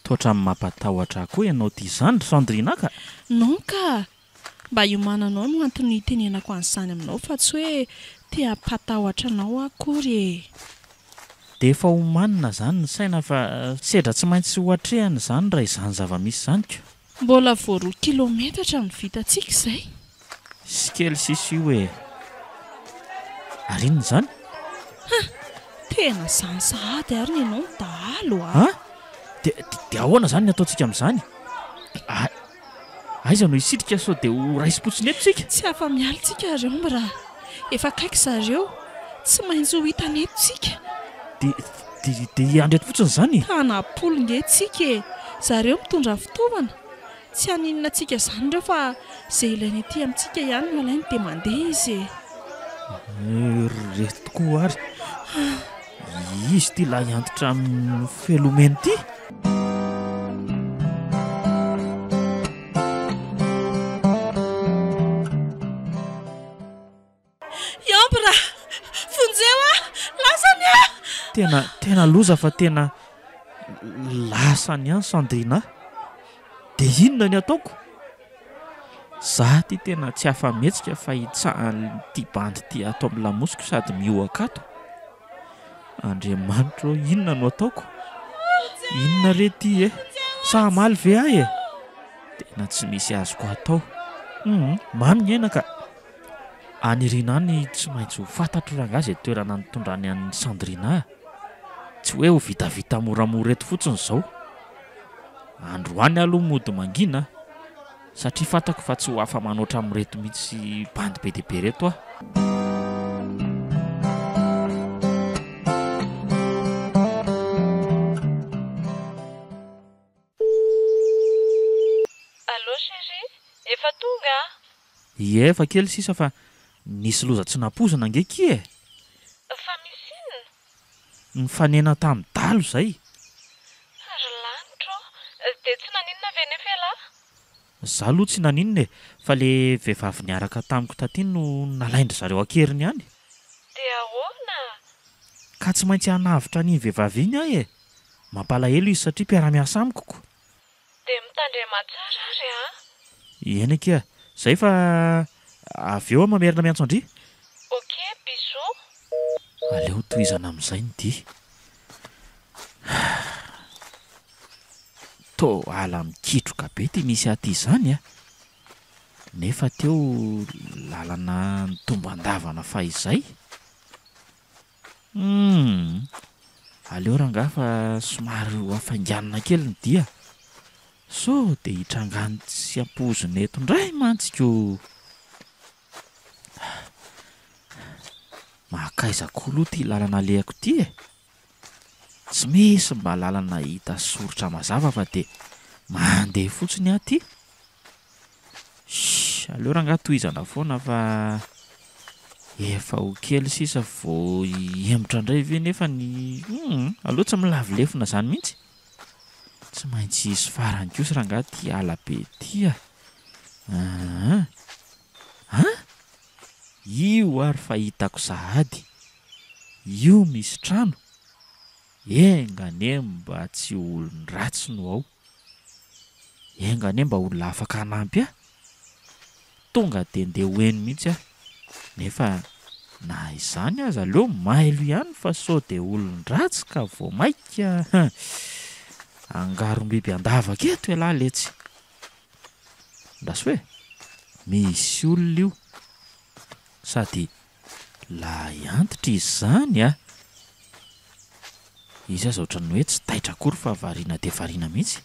B: Toatra mampatahotra koa ianao ty izany Sandrina ka.
A: Non ka. Mba iomananao no antony tenenako an'izany aminao fa tsy hoe te hampatahotra anao akory e.
B: Dia efa homanina zany ny saina fa sedra tsy maintsy hoatrehana zany raha izany zava-misy izany ko.
A: Mbola vao 2 kilometatra ny vitantsika izay.
B: Sikely sisy io e. Ary inona izany?
A: Tena izany sahady ary ianao ny dahalo a.
B: Ha? Dia ahoana zany ny ataontsika amin'izany? Aiza no isitrika sao dia ho raisi-potsiny eto tsika?
A: Tsy hafa mialitsika ry Ambra. Efa kaiky zareo. Tsy maintsy ho hitany eto tsika.
B: Dia andreto fotsiny izany?
A: Tanapolo nge tsika e. Zareo mitondra fitaovana. Tsy haninona tsika izany ireo fa izay ilainy ety amintsika ihany no alainy dia mandeha izy e.
B: Reto tokoa ary. Izy ty lahy antitra amin'ny felomeny ty.
A: Ambra! Fonjeo a! Lasany a!
B: Tena loza fa tena lasany ihany Sandrina. Dia inona ny ataoko? Za ty tena tsy afa-metsika fa ity bandy ty ato amin'ny lamosiko sady mioakato. Andriamanitra inona no ataoko? Inona re ty e? Sa maly ve ahy e? Tena tsy misy azoko atao. Mamy ny aina ka. Anirina any tsy maintsy ho fantatro rangazy toerana nitondrany an'ny Sandrina. Tsy hoe ho vitavita moramora eto fotsiny izao. Androany aloha mody mangina satria fantako fa tsy ho afa manoatra amin'ireto mihitsy bandy be dia be reto aho.
E: Allô chérie, efa tonga?
B: Ie, efa kely sisa fa nisy loza tsy nampozana angeky e.
E: Fa misy inona?
B: Nifanena tamin'ny dalo izay.
E: Ary lanitra dia tsy naninona ve nefa lahy?
B: Za aloha tsy naninona e, fa le vehivavy niaraka tamiko taty no nalaindry zareo akeriny ihany.
E: Dia ahoana?
B: Ka tsy maintsy hanavitra ny vehivavy iny aho e. Mampalahelo izy satria mpiara-miasa amiko ko.
E: Dia mitandrema tsara ary a?
B: Eny eke, zay fa avy eo mamerina miantso andry.
E: Ok, bisous.
B: Aleo tohizana amin'izay ny dia. Tô ala mikitroka be ty misy aty izany a. Nefa teo lalana ny tomban-davana fa izay. aleo rangaha fa somary ho afainganana kely ny dia so dia hitrangany tsy ampozina eto indray mantsiko mahakaizako aloha ty lalana alehako ty tsy misy mba lalana hita soritra mazava fa dia mandeha fotsiny aho ty aleo rangaha tohizana foana fa efa ho kely sisa vao hemotra indray ve nefa ny aloha tsy milavilefona izany mihitsy tsy maintsy isy farany kosa rangaha ty alabe ty io ary fahitako sahady io misy trano engane mba tsy olony ratsy no ao engane mba olona afaka hanampy tonga dia ndeha hoeny mihitsy nefa na izany aza aleo mailo ihany fa sao dia olony ratsy ka vao maika angarom-biby andavaka eto ialahy letsy ndasy hoe misy olona io sady la antitra izy izany izy aza ohatran'ny hoe tsy taitra akory fa variana dia variana mihitsy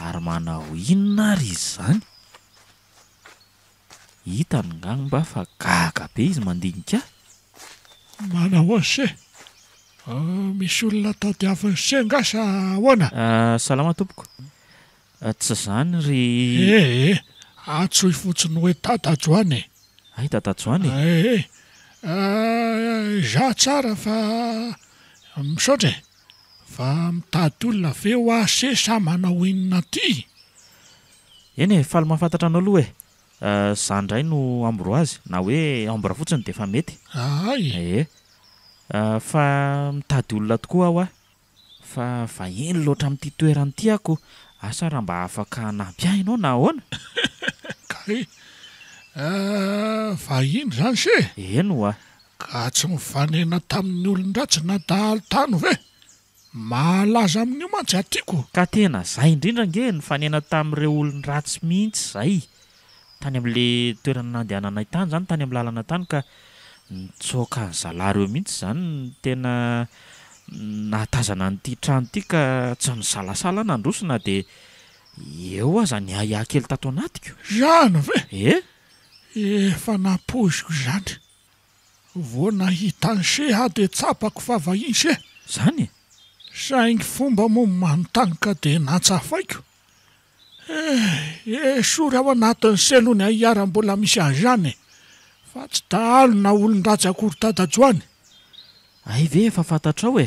B: ary manao inona ary izy izany hitany ngany mba fa gaga be izy mandinika
F: manao ase misy olona tadiaviny sengasa ahoana
B: salama tompoko tsy izany ry
F: atsoy fotsiny hoe tatajoany
B: ay tatajoany
F: za tsara fa misaotra fa mitady olona ve ho ase sa manao inona ty
B: eny faly mahafantatra anao aloha izany indray no ambroazy na hoe ambra fotsiny dia efa mety fa mitady olona tokoa aho fa vahiny loatra amin'ity toerany ty ako asa raha mba afaka hanampy ahy ianao na ahoana
F: vahiny izany se
B: eno
F: ka tsy mivanena tamin'ny olon-dratsy na dahalo tano ve malaza amin'io mantsy atiako
B: ka tena izay indrindra nge nifanena tamin'ireo olon-dratsy mihitsy izay tany amin'le toerana nandehananay tany izany tany amin'ny lalana tany ka nitsoaka ny zalareo mihitsy izany tena nahatazana n'ity trano ity ka tsy nisalasala nandrosona dia eo aza ny ahia-kely tato anatiko
F: zany ve efa napoziko izany vo nahita ny se dia tsapako fa vahiny se
B: izany
F: saingy fomba moa manontany ka dia natsafaiko sory ao anatin'ny seloany ahiara mbola misy azany fa tsy dahalo na olon-dratsy akory tatajoany
B: ay ve efa fantatrao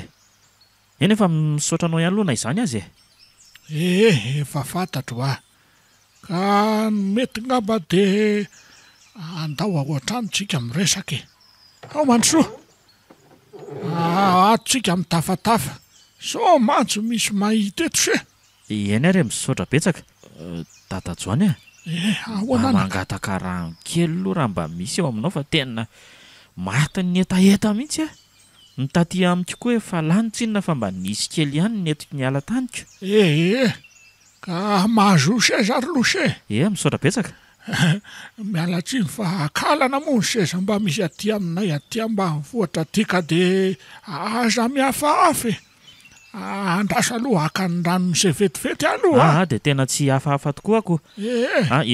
B: eny efa misaotra anao ihany aloha na izany azy
F: efa fantatro ka mety ngamba dia andao ao an-trano tsika miresaka ao mandrosoa atsika mitafatafa so mantso misy mahita eto se
B: eny ary misaotra betsaka tatajoany
F: ahoana
B: mangataka rano kely aloha raha mba misy eo aminao fa tena maty ny etaeta mihitsy nitaty amiko koa efa lany tsinona fa mba nisy kely ihany ny etiko ny ala taniko
F: ka mahazo seza ry lo se
B: misaotra betsaka
F: miala tsiny fa akalana moa ny seza mba misy aty aminay aty mba mifohatra tika dia aza mihafahafa andrasa aloha haka ny rano misy vetivety aloha
B: dia tena tsy hafahafa tokoa ako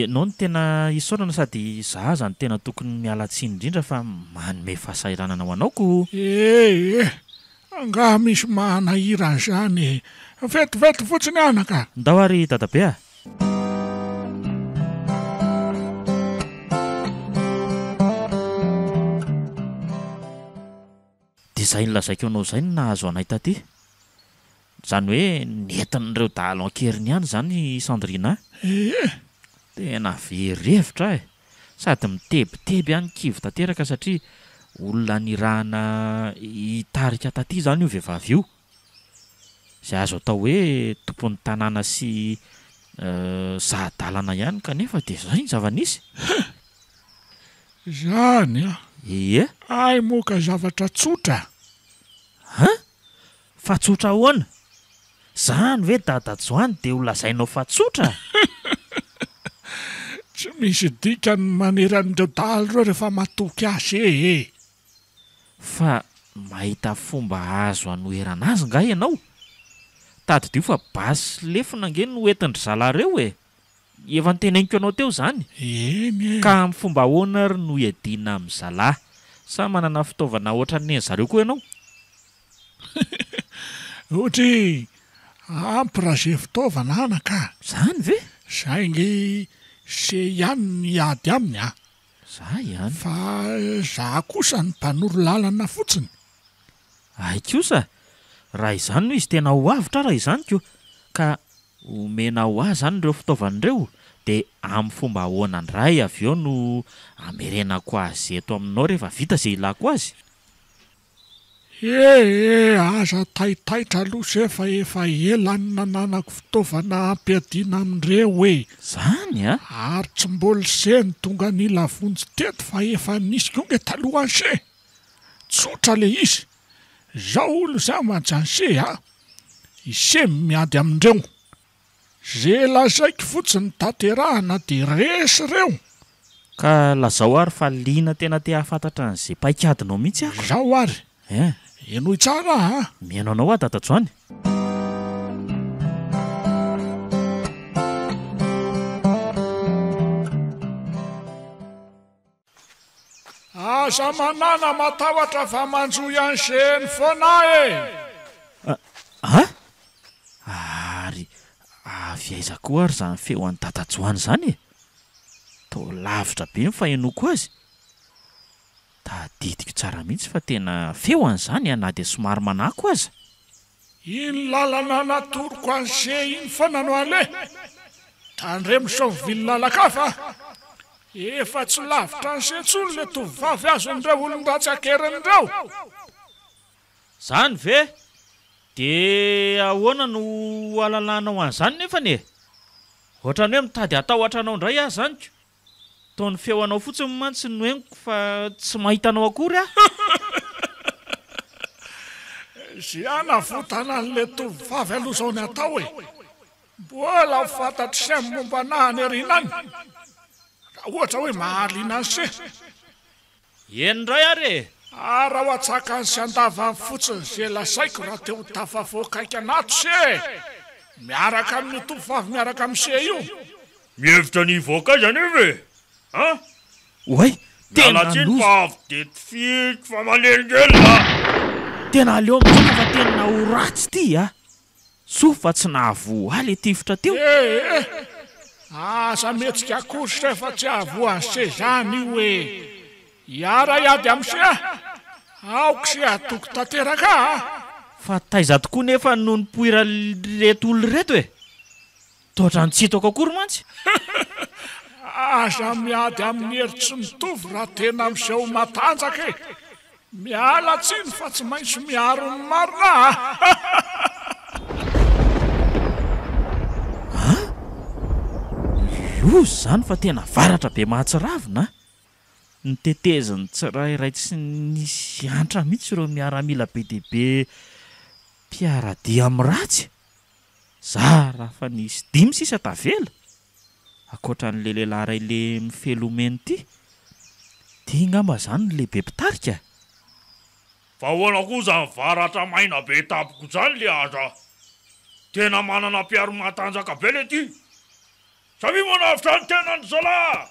B: nao ny tena isaorana sady za zany tena tokony miala tsiny indrindra fa manome fahasairanana ho anaoko
F: nga misy manahirana izany vetivety fotsiny anaka
B: ndao ary dadabe dia izay nylazaiko anao izay no nahazo anay taty izany hoe nentin'ireo dahalo ankeriny ihany izany Sandrina tena verevitra sady mitebiteby ihany kivo tanteraka satria olona nirahana hitarika taty izany io vehivavy io izay azo atao hoe tompon'ny tanàna sy zahadalana ihany kanefa dia izay ny zava-nisy
F: izany ay moka zavatra tsotra
B: fa tsotra ahoana izany hoe dadajoany dia ho lazainao fa tsotra
F: tsy misy dikany maneran'ireo dahalo ireo rehefa matoky azy
B: fa mahita fomba azo anoherana azy nga ianao. Tadidio fa basy lefina nge no entindry zalareo efa niteneniko anao teo zany.
F: Eny.
B: Ka amin'ny fomba ahoana ry no iadina amin'ny zalahy? Sa manana fitaovana ohatran'ny zareo koa ianao?
F: Ohatry ampiraze fitaovana anaka.
B: Zany ve?
F: Zay nge se ihany niady aminy a.
B: Za ihany.
F: Fa za kosa ny mpanoro lalana fotsiny.
B: Ay kosa, raha izany no izy tena ho avitra raha izany ko. Ka omena ho azy zany ireo fitaovan'ireo, dia amin'ny fomba ahoana ndray avy eo no amerenako azy eto aminao rehefa vita izay ilako azy.
F: Aza taitaitra aloha efa elany nananako fitaovana ampiadiana amin'ireo
B: Zany a?
F: Ary tsy mbola seny tonga nila vonjy teto fa efa nisy konge talohan'ny se. Tsotra le izy. Zao olo zay manjanse ise miady amin'ireo. Zay lazaiko fotsiny tanterahana dia resy ireo.
B: Ka lazao ary fa liana tena te hafantatra an'izay paikadinao mihitsy ako.
F: Zao ary. Enoy tsara
B: Mihaino anao a Dadajoany.
F: Aza manana matahotra fa manjoy an'izany foana
B: Ary avy aiza koa ary zany feo an'ny Dadajoany zany Toa lavitra be ny fahenoko azy. Tadidiko tsara mihitsy fa tena feo an'izany na dia somary manako aza.
F: Iny lalana naturoko an'izay iny foana no ale. Tandremo saovily lalakafa. Efa tsy lavitra an'izay tsony le tovavy azon'ireo olon-datsakerindreo.
B: Zany ve? Dia ahoana no alalanao an'izany nefany Ohatrany hoe mitady atahotra anao indray aho zany ko. Taony feoanao fotsiny mantsy no henoko fa tsy mahitanao akory
F: Ziana votana an'le tovavy aloha zao ny atao mbola ho fantatry sy amin'ny momba nahany erinany. Raha ohatra hoe mahaliana an'se.
B: Endray ary
F: raha ho atsaka ny sy andava fotsiny zay lazaiko raha teo tafavoakaiky anato se. Miaraka amin'ny tovavy miaraka amin'se io.
G: Mihevitra ny voaka zany ve?
B: Oay, tena tena aleo mitsika fa tena ho ratsy ty So fa tsy nahavoaly tifitra teo.
F: Asa metsika akory rehefa tsy ahavoan'se zany io Iara iady amin'se aoko se atoko tanteraka
B: Fa taiza tokoa nefa noho ny poira reto olo reto Totra ny tsitako akory mantsy.
F: Aza miady amin'ny hery tsy mitovy raha tena amin'izay ho matanjaka Miala tsiny fa tsy maintsy miaro ny marina
B: Lozy zany fa tena varatra be mahatsiravina. Ny teteziny tsirairay tsy nisy antra mihitsy ireo miaramila be dia be mpiaradia amin'ny ratsy. Za raha fa nisy 5 sisa tavela. Akoatran'le lehilahy ray le mifelomeny ity. Ty ngamba zany lehibe mpitarika.
G: Fa ahoana koa zany varatra maina be tapoko zany le aza. Tena manana mpiaro matanjaka be le ty. Sabi manavitra ny tena ny zalahy.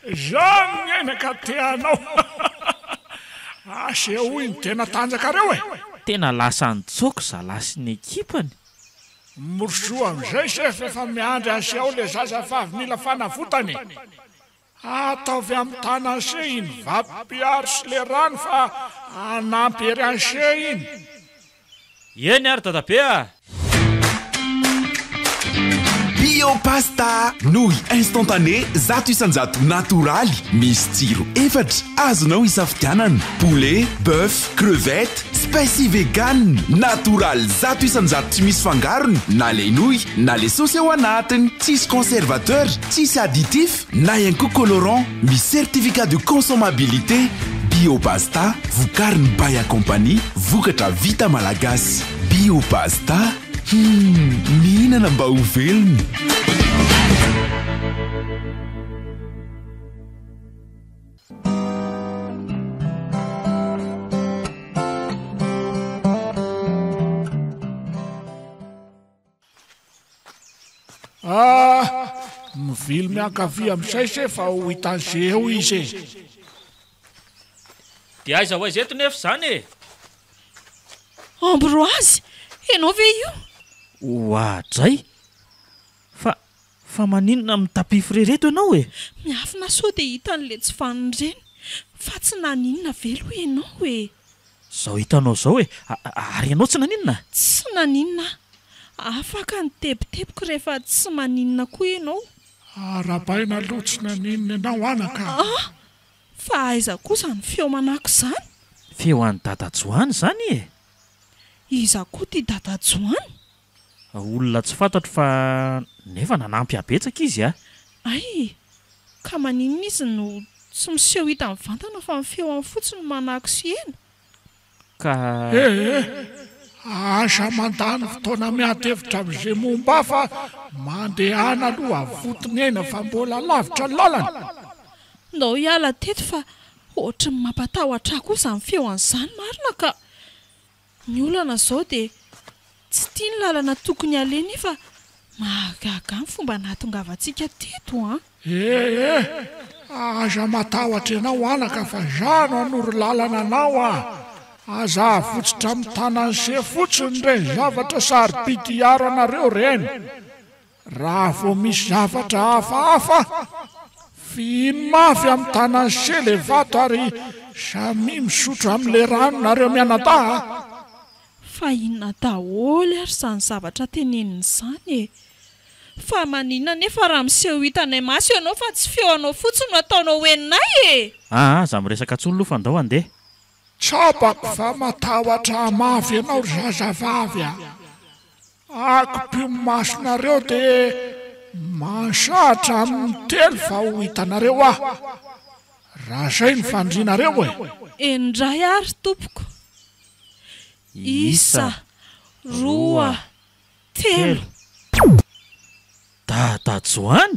F: Zany miainaka teanao. Ase hoy ny tena tanjaka reo
B: Tena lasa nitsoko zalahy sy ny ekipany.
F: Morsoa amin'izay se efa miandry an'se ao le zazavavy mila fanavotany. Ataovy amin'ny tanany se iny vampiaro sy le rano fa anampy ery an'se iny.
B: Eny ary dadabe
H: Biopasta nouille instantané zato isanjato natoraly misy tsiro efatra azonao isafidianana poulet, bœuf, crevette, spicy vegan natoraly zato isanjato tsy misy fangarony na le nouille na le sauce ao anatiny tsisy conservateur tsisy additif na ihany koa colorant misy certificat de consommabilité Biopasta vokariny Baya Company vokatra vita malagasy Biopasta mihinana mba ho velona.
F: mivily miankavia amin'izay se fa ho hitan'izay eo izy
B: dia aiza ho aiza eto nefa izany e
A: Ambroise ianao ve io
B: ohatray fa maninona mitapify rereto ianao e
A: miafina sao dia hitan'le tsy faniny ireny fa tsy naninona velo ianao e
B: zao hitanao zao e ary ianao tsy naninona
A: tsy naninona afaka nitebitebiko rehefa tsy maninona koa ianao
F: arabaina aloha tsy naninona ianao anaka
A: fa aiza kosa ny feo manako izany
B: feo any dadajoany izany e
A: iza koa ty dadajoany
B: olona tsy fantatro fa nefa nanampy abetsaka izy
A: ay ka maninona izy no tsy miseho hita amin'ny vantana fa mifeo amin'ny fotsiny manako sy ena
B: ka
F: asa mandany fotoana miatevitra amin'izay momba fa mandehana aloha avotiny ena fa mbola lavitra lalana
A: ndao hiala teto fa ohatra ny mampatahotra kosa ny feo an'izany marina ka ny olana izao dia tsy tia ny lalana tokony aleny fa mahagaga ny fomba nahatongavantsika teto
F: aza matahotra ianao anaka fa zano anoro lalana anao aza avotsitra amin'ny tanany se fotsiny reny zavatra saripitiaro anareo reny raha vo misy zavatra hafahafa fino mafy amin'ny tanany se le vato ary samy misotro amin'le rano nareo mianadaha
A: fa inona daholo ary izany zavatra teneniny izany e fa maninona nefa raha miseho hitanay maso ianao fa tsy feo anao fotsiny no ataonao hoeninay e
B: za miresaka tsony lofa andao andeha
F: tsapako fa matahotra mafy ianao ry zazavavy akopio masonareo dia mansahatra amin'ny telo fa ho hitanareo raha izay ny fandrinareo
A: endray ary tompoko 1 2 3
B: dadajoany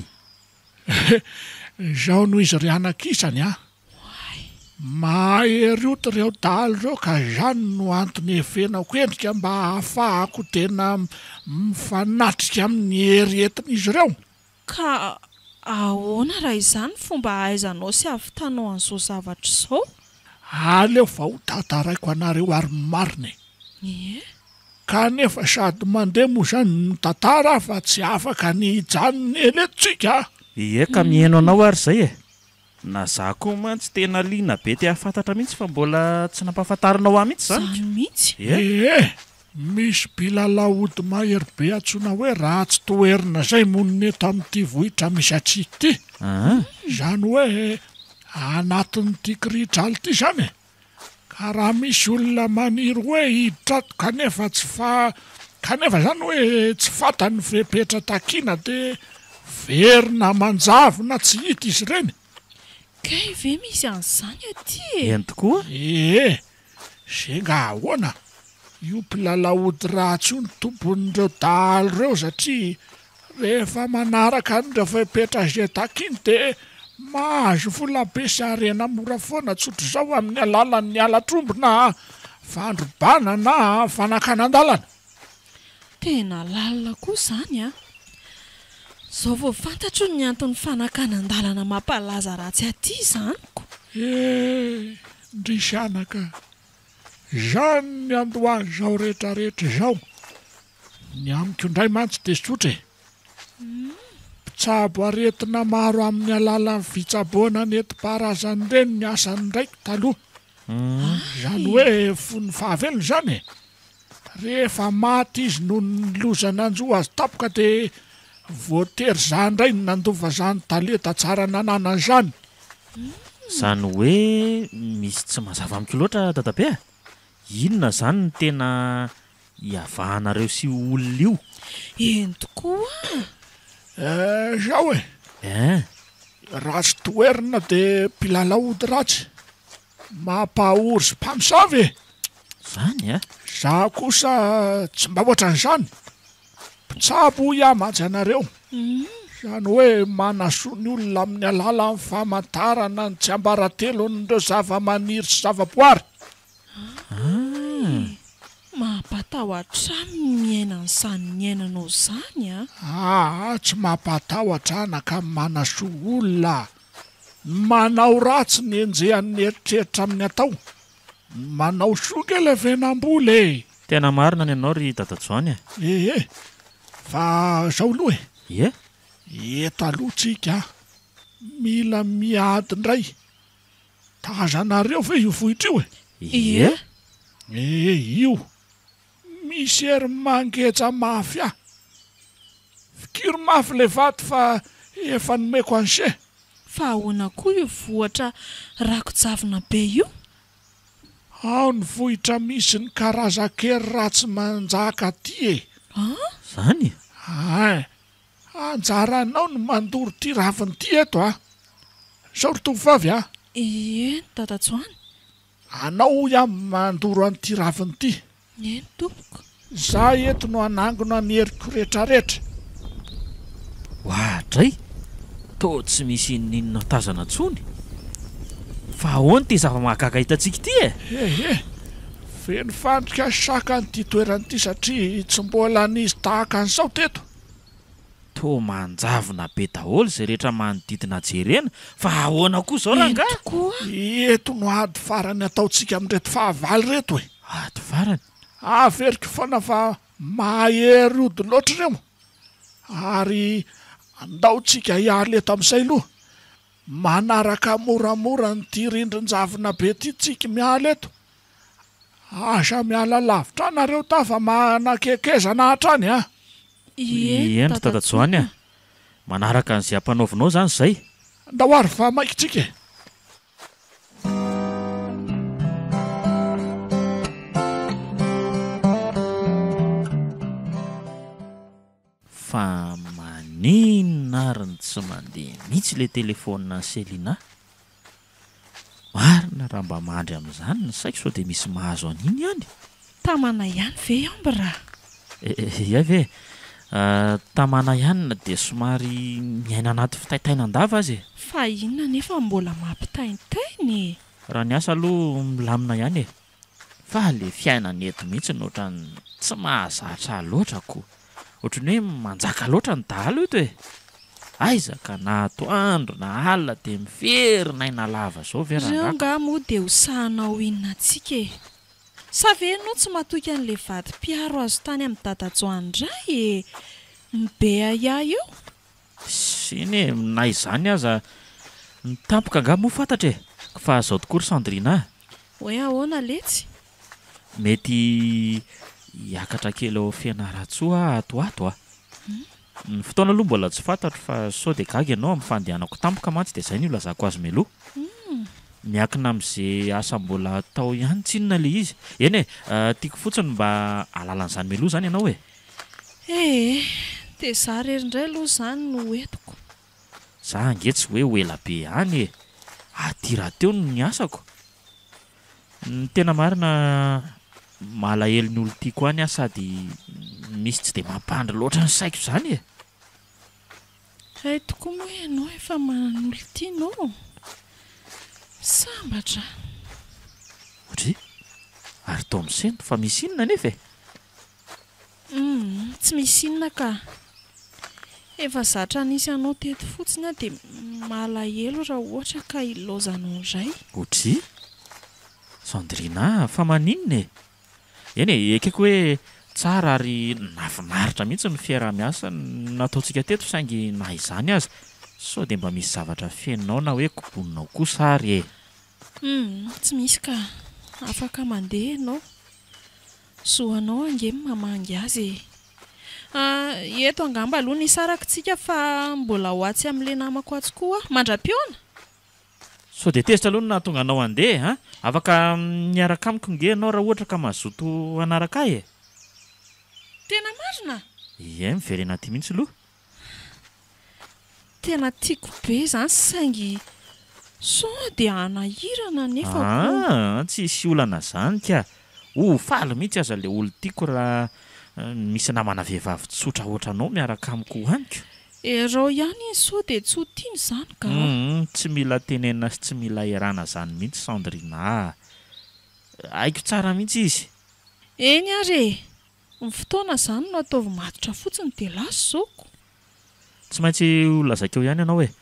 F: izao no izy ry anan-kisany maherioty ireo dalo ireo ka izany no antony efenako endrika mba hahafahako tena mifanatrika amin'ny herietin'izy ireo
A: ka ahoana raha izany fomba ahaizanao sy avitanao an'izao zavatra izao
F: aleo fa ho tantaraiko anareo ary marina kanefa sady mandeha moa izany ny tantara fa tsy afaka ny hijanony eletsika
B: ka mihaino anao ary izay na za koa mantsy tena liana be te hafantatra mihitsy fa mbola tsy nampahafantarinao ahy mihitsy
A: zany mihitsy
F: misy bilalaody mahery be antsoina hoe raha tsy toerina izay monina eto amin'ity vohitra misy atsika ity izany hoe anatin'ity kiritraly ity izany ka raha misy olona maniry hoe hiditra kanefa izany hoe tsy fantany fepetra takiana dia verina manjavona tsy hita izy ireny
A: kay ve misy an'izany aty
B: eny tokoa
F: zay nga ahoana io mpilalahody ratsy io ny tompon'ireo dalo ireo satria rehefa manaraka n'ireo fepetra izay takiny dia mahazo volabe sy harena mora foana tsotro izao amin'ny alalan'ny alatrombo na fandrobana na fanakanan-dalana
A: tena lalina koa izany zao vao fantatro ny antony fanakanan-dalana mampalaza ratsy aty izanyko
F: ndrisy anaka izany ny andohany izao rehetrarehetra izao ny amiko indray mantsy dia sotra mpitsabo aretina maro amin'ny alalan'ny fitsaboana neti-paharazany ireny ny asany ndraiky taloha izany hoe fony fahavelona izany rehefa maty izy no nylozana anjoa azy tapoka dia voatery zany indray ny nandova zany taleta tsara nanana izany
B: izany hoe misy tsy mazava amiko loatra dadabe inona izany ny tena hiavahanareo sy olona io
A: eny tokoa
F: zao ratsy toerina dia mpilalahody ratsy mampahory sy mpamosavy
B: zany
F: za kosa tsy mba ohatran'izany mpitsabo hiamatsy anareo izany hoe manasoa ny olona amin'ny alalan'ny famantarana ny tsy ambaratelo n'ireo zava-maniry sy zava-poary
A: Mampatahotra miaina n'izany miainanao izany
F: tsy mampatahotra naka manasoa olona manao ratsy ny enjehan'ny eritreritra amin'ny atao manao soka ilay venam-bola
B: tena marina ny anao ry Dadajoany
F: fa zao aloha eto alohatsika mila miady indray tazanareo ve io vohitra io io misy hery mangeja mafy fikiry mafy le vato fa efa nomeko anse
A: fa ahoana koa io vohatra rakojavina be io
F: ao ny vohitra misy ny karazan-kery ratsy manjaka aty
B: zany
F: anjaranao ny mandoro ty raviny ty eto zao ry tovovavy
A: Dadajoany
F: anao mandoro an'ty raviny ty
A: tompoko
F: za eto no anangona ny heriko rehetrarehetra
B: ohatray to tsy misy ninona tazana tsony fa ahoany ty zava-mahagaga hitantsika ty
F: feno fandrika saka nyty toeranyity satria tsy mbola nisy tahaka an'izao teto
B: to manjavona be daholo zay rehetra manodidina jerena fa ahoana koa zao rangahy
F: eto no ady farany ataontsika amin'reto fahavalo reto
B: ady farany
F: averiko foana fa mahery ody loatra ireo ary andaontsika hialy eto amin'izay aloha manaraka moramora nyty rindrin-javina be ty tsika mialy eto asa miala lavitra anareo ta fa manakekezana hatrany
B: endry Dadajoany manaraka an'izay ampanaovinao zany zay
F: ndahoary fa maikitsika
B: fa maninona ary ny tsy mandeha mihitsy le telefônina Selina marina raha mba mandry amin'izany ny saiko sao dia misy mahazo an'iny ihany
A: tamana ihany ve ambra
B: ve tamana ihany dia somary miaina anaty fitaitainandava azy
A: fa inona nefa mbola mampitaintainy
B: raha ny asa aloha milamina ihany fa le fiainany eto mihitsy nohatrany tsy mahazatra loatra koa ohatrany hoe manjaka loatra ny dahalo eto aiza ka na atoandro na alina dia miferina aina lava zao
A: reo nga moa dia hosahanao inona antsika sa ve anao tsy matoky an'le vady mpiaro azo tany amin'ny Dadajoandray mibea io
B: siny na izany aza ny tampoka nga moa fantatra fa zao tokoa ry Sandrina
A: hoe ahoana letsy
B: mety hiakatra kely ao fianaratsoa atoato ny fotoana aloha mbola tsy fantatro fa sao dia gaga ianao amin'ny fandehanako tampoka mantsy dia izay ny olazako azy meloha miakina amin'izay asa mbola atao ihany tsinona le izy eny tiako fotsiny mba alalan'izany meloha zany ianao
A: dia za rery indray aloha zany no entiko
B: za angetsy hoe ho ela be any aty raha teo ny asako ny tena marina malahelo ny olo tiako any sady misy tsy dia mampandry loatra ny saiko zany
A: hay tokoa moa ianao efa manan'olo tianao sambatra
B: ohatry ary tao amin'ny sento fa misy inona nefa
A: tsy misy inona ka efa zatra nisy anao teto fotsiny dia malahelo raha ohatra ka ilozanao indray
B: ohatry Sandrina fa maninona eny ekeko hoe tsara ary nafinaritra mihitsy ny fiarah-miasa nataontsika teto saingy na izany aza sao dia mba misy zavatra fenonao na hoe koboninao koa sary
A: tsy misy ka afaka mandeha ianao soanao ange mamangy azy eto angamba aloha ny sarakitsika fa mbola ho atsy amin'le namako atsy koa mandra-piona
B: sao dia tezitra aloha no nahatonga anao andeha afaka miaraka amiko nge ianao raha ohatra ka mazoto anaraka
A: tena marina
B: miverena ty mihitsy aloha
A: tena tiako be zany saingy sao dia anahirana nefa
B: tsisy olana zany ka faly mihitsy aza le olo tiako raha misy namana vehivavy tsotra ohatranao miaraka amiko hoaniko
A: rao ihany sao dia tsy ho tiany zany ka
B: tsy mila tenena sy tsy mila erana zany mihitsy Sandrina haiko tsara mihitsy izy
A: eny ary ny fotoana izany no ataovy matotra fotsiny dia lasy zoko.
B: Tsy maintsy olazakeo ihany ianao hoe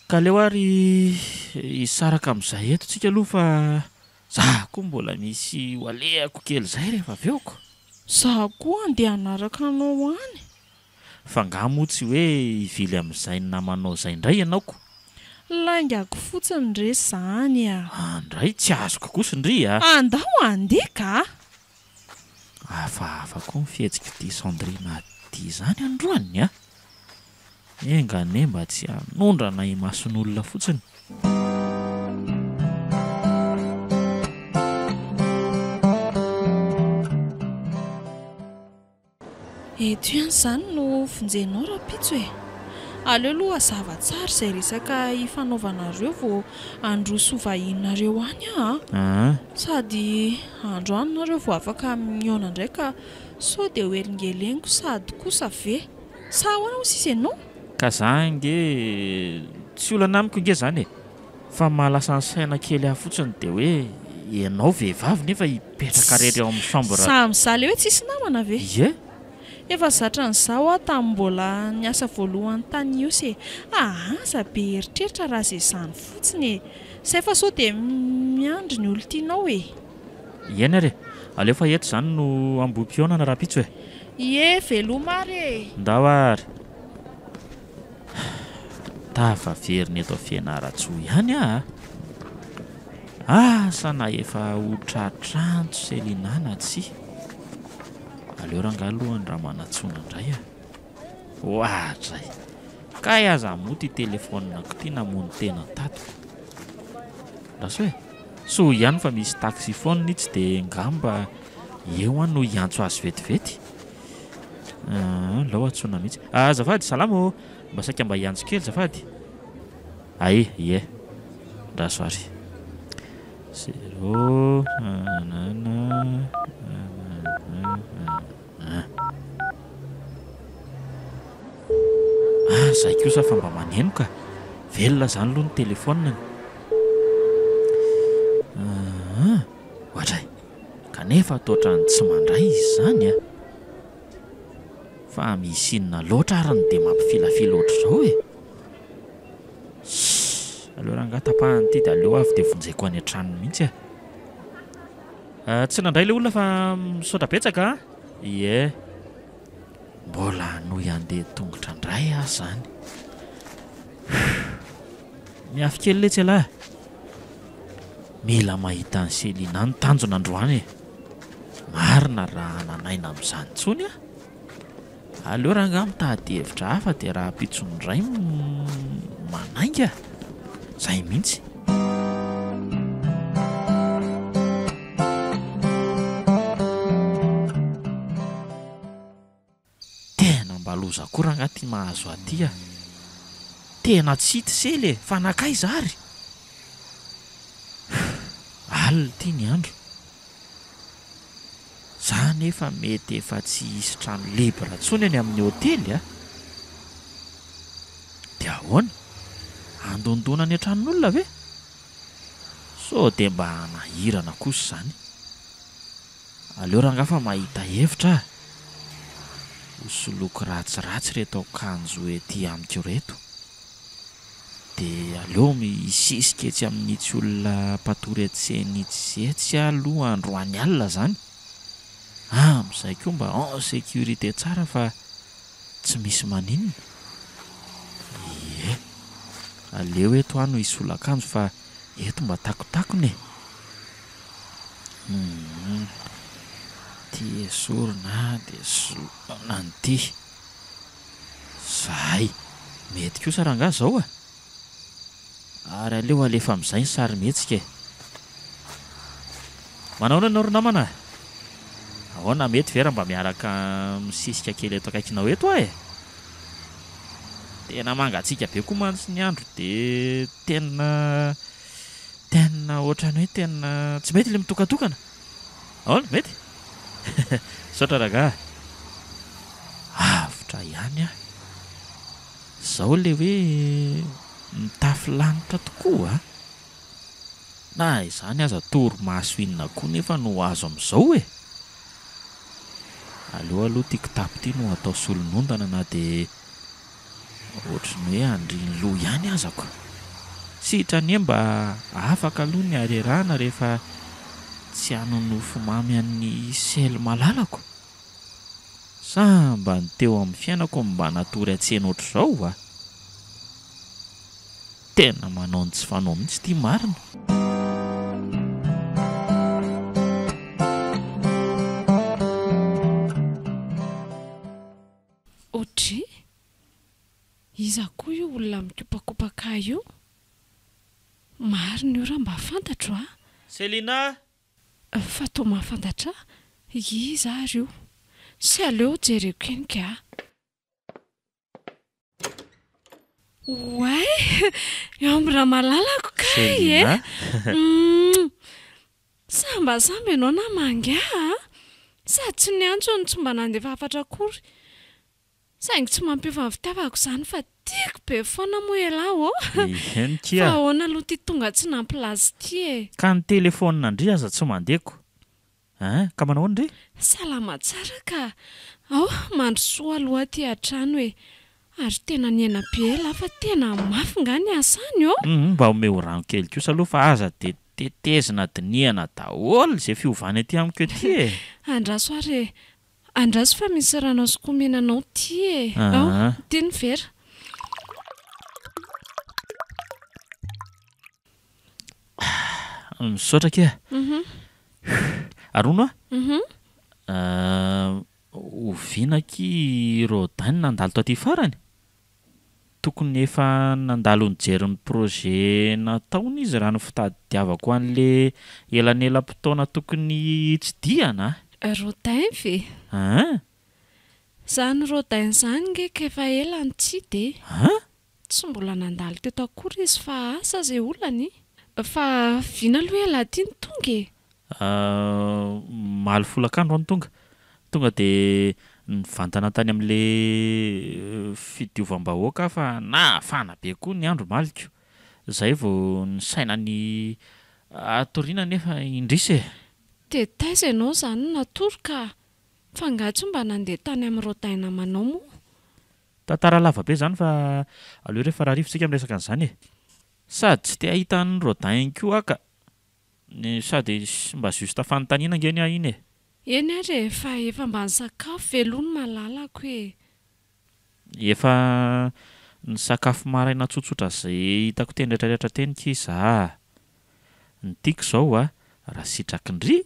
B: ka leo ary hisaraka amin'izay etontsika aloha fa za koa mbola misy hoalehako kely izay rehefa aveoko.
A: Za koa andeha hanaraka anao any.
B: Fa ngamo tsy hoe hivily amin'izay namanao izay indray ianaoko.
A: Laingako fotsiny ndre izany a.
B: Andray tsy azoko kosa ndry a.
A: Andao andeha ka.
B: Hafahafa koa mifihetsika ity Sandrina ity izany androany a. Engane mba tsy hanondrana imason'olona fotsiny.
A: Eto ihany izany no finjenao rapitso e. Aleo aloha hazava tsara izay resaka ifanaovanareo vao androso vahinareo any a. Sady androany nareo vao afaka miona indray ka sao dia hoelingeleniko sady kosa ve. Sa ahoana ho sisa ianao?
B: Ka za nge tsy olana amiko nge zany e. Fa mahalasa ny saina kely ahy fotsiny dia hoe ianao vehivavy nefa hipetraka rery ao amin'ny chambre.
A: Samy hoe tsisy namana ve?
B: Ie.
A: Efa zatra n'izao aho tamin'ny mbola niasa voalohany tany io se aza be eritreritra raha izay izany fotsiny e. Say fa sao dia miandry ny olo tianao e.
B: Ieny ary aleo fa eto izany no ambom-pionana rapitso e.
A: Ie veloma ary e.
B: Ndao ary. Tafaverina eto Fianaratsoa ihany a. Sana efa hotratrantso Selinana tsy. Aleo ranga alohany raha manatsoana indray a. Ohatray. Ka aza moty telefonako ity namono tena tato. Raso hoe so ihany fa misy taxifone tsy dia ngamba eo no hiantso azy vetivety. Lao atsoana mihitsy. Azafady salamo. Mba saika mba hiantso kely zafady. Ie. Raso ary. 0 zay kosa fa mba maneno ka. Velona zany aloha ny telefoniny. Ohatray. Kanefa toatrany tsy mandray izy zany a. Fa misy inona loatra arany dia mampifilafila ohatr' izao e. Aleo raha angatapahany ity dia aleo avy dia vonjeko any an-tranony mihitsy a. Tsy nandray ilay olona fa misaotra betsaka a. Ie. Mbola no handeha tongotra indray aho zany. Miafy kely letsy alahy. Mila mahita ny Selina ny tanjona androany e. Marina raha nanaina amin'izany tsony a. Aleo raha nga mitady hevitra hafa dia raha pitsony iray manainga. Zay mihitsy. Tena mbaloza koa raha anaty mahazo aty a. Tena tsy hity sely e, fa nakaiza ary. Alina ity ny andro. Za nefa mety efa tsy hisy trano libra intsony any amin'ny hôtely a. Dia ahoana? Andondona ny antranon'olona ve? So dia mba hanahirana kosa izany. Aleo raha fa mahita hevitra. Hosoloko ratsiratsy reto akanjo ety amiko reto. Dia aleo misisika etsy amin'itsy olona patoretsy etsy aloha androany alina zany. Amin'izay koa mba en sécurité tsara fa tsy misy maninona. Ie. Aleo eto ano isolakanjo fa eto mba takotakony. Ty esorina dia solona an'ity. Zay. Mety kosa raha nga zao a. Ary aleo alefa amin'izay ny sary mihetsika e. Manao ianao ry namana? Ahoana mety vera mba miaraka misisika kely eto akaikinao eto e. Tena mangatsiaka be koa mantsy ny andro dia tena ohatrany hoe tena tsy mety ilay mitokatokana. Ahoana mety? Saotra raga. Avotra ihany a. Zao ilay hoe mitafy lanitra tokoa a. Na izany aza toromaso inona koa nefa no azo amin'izao e. aloha tia kitapo ity no atao solonondana na dia ohatrany hoe andriny loha ihany azako. Sitrany mba afaka aloha ny arerahana rehefa tsy hanonofo mamy amin'ny sely malalako. Sa mba ny teo amin'ny fiainako mba natory atsena ohatr'izao a. Tena manao ny tsy fanao mihitsy ity marina.
E: Otry, iza koa io olona mikopakopaka io? Marina io raha mba fantatro a?
B: Selina!
E: Fa toa mahafantatra? Iza ary io? Sy aleo jereko eny ka? Way! Eo amin'ny raha malalako kay e! Sambasamby ianao na manga sady tsy niantso ny tsy mba nandefa hafatra akory. Saingy tsy mampiova ny fitiavako izany fa tiako be foana moa ialahy
B: Fa
E: ahoana aloha ty tonga tsy nampilazy ty e.
B: Ka ny telefaonina indry aza tsy mandeko. Ka manao indry?
E: Salama tsara ka. Mandrosoa aloha aty an-trano e. Ary tena niena be ela fa tena mafy nga ny asany
B: Mba omeo rano kely kosa aloha fa aza dia tetezina diniana daholo izay fiovany aty amiko ety e.
E: Andraso ary andraso fa misy rano azokomenanao ty e. Ty ny vera.
B: Misaotra ke. Arono ovianaky Rodin nandalo to aty farany. Tokony efa nandalo nijery ny projet nataony izy raha ny fitadiavako an'le elanelam-potoana tokony tsy diana.
E: Rodin ve? Zany Rodin zany ngeka efa ela ny tsy de. Tsy mbola nandalo teto akory izy fa asa izay olany. Fa viana aloha ela ty ny tonga e.
B: Maly folakandro any tonga dia nivantana tany amin'le fidiovam-bahoaka fa nafana be koa ny andro maliko. Zay vao ny sainany atoriana nefa indrisy e.
E: Dia taiza ianao zany natory ka fa ngatsy mba nandeha tany amin'ny Rodin namanao moa.
B: Tantara lava be zany fa aleo rehefa raha rivotsika miresaka an'izany e. Sady tsy te ahita ny Rodin koa ka. Sady mba justa fanontaniana ngeny iny e.
E: Eny ary fa efa mba ny sakafo velony malalako e.
B: Efa ny sakafo maraina tsotsotra izay hitako teny rehetrarehetra teny kiza. Ny tiako izao raha sitrakin-dry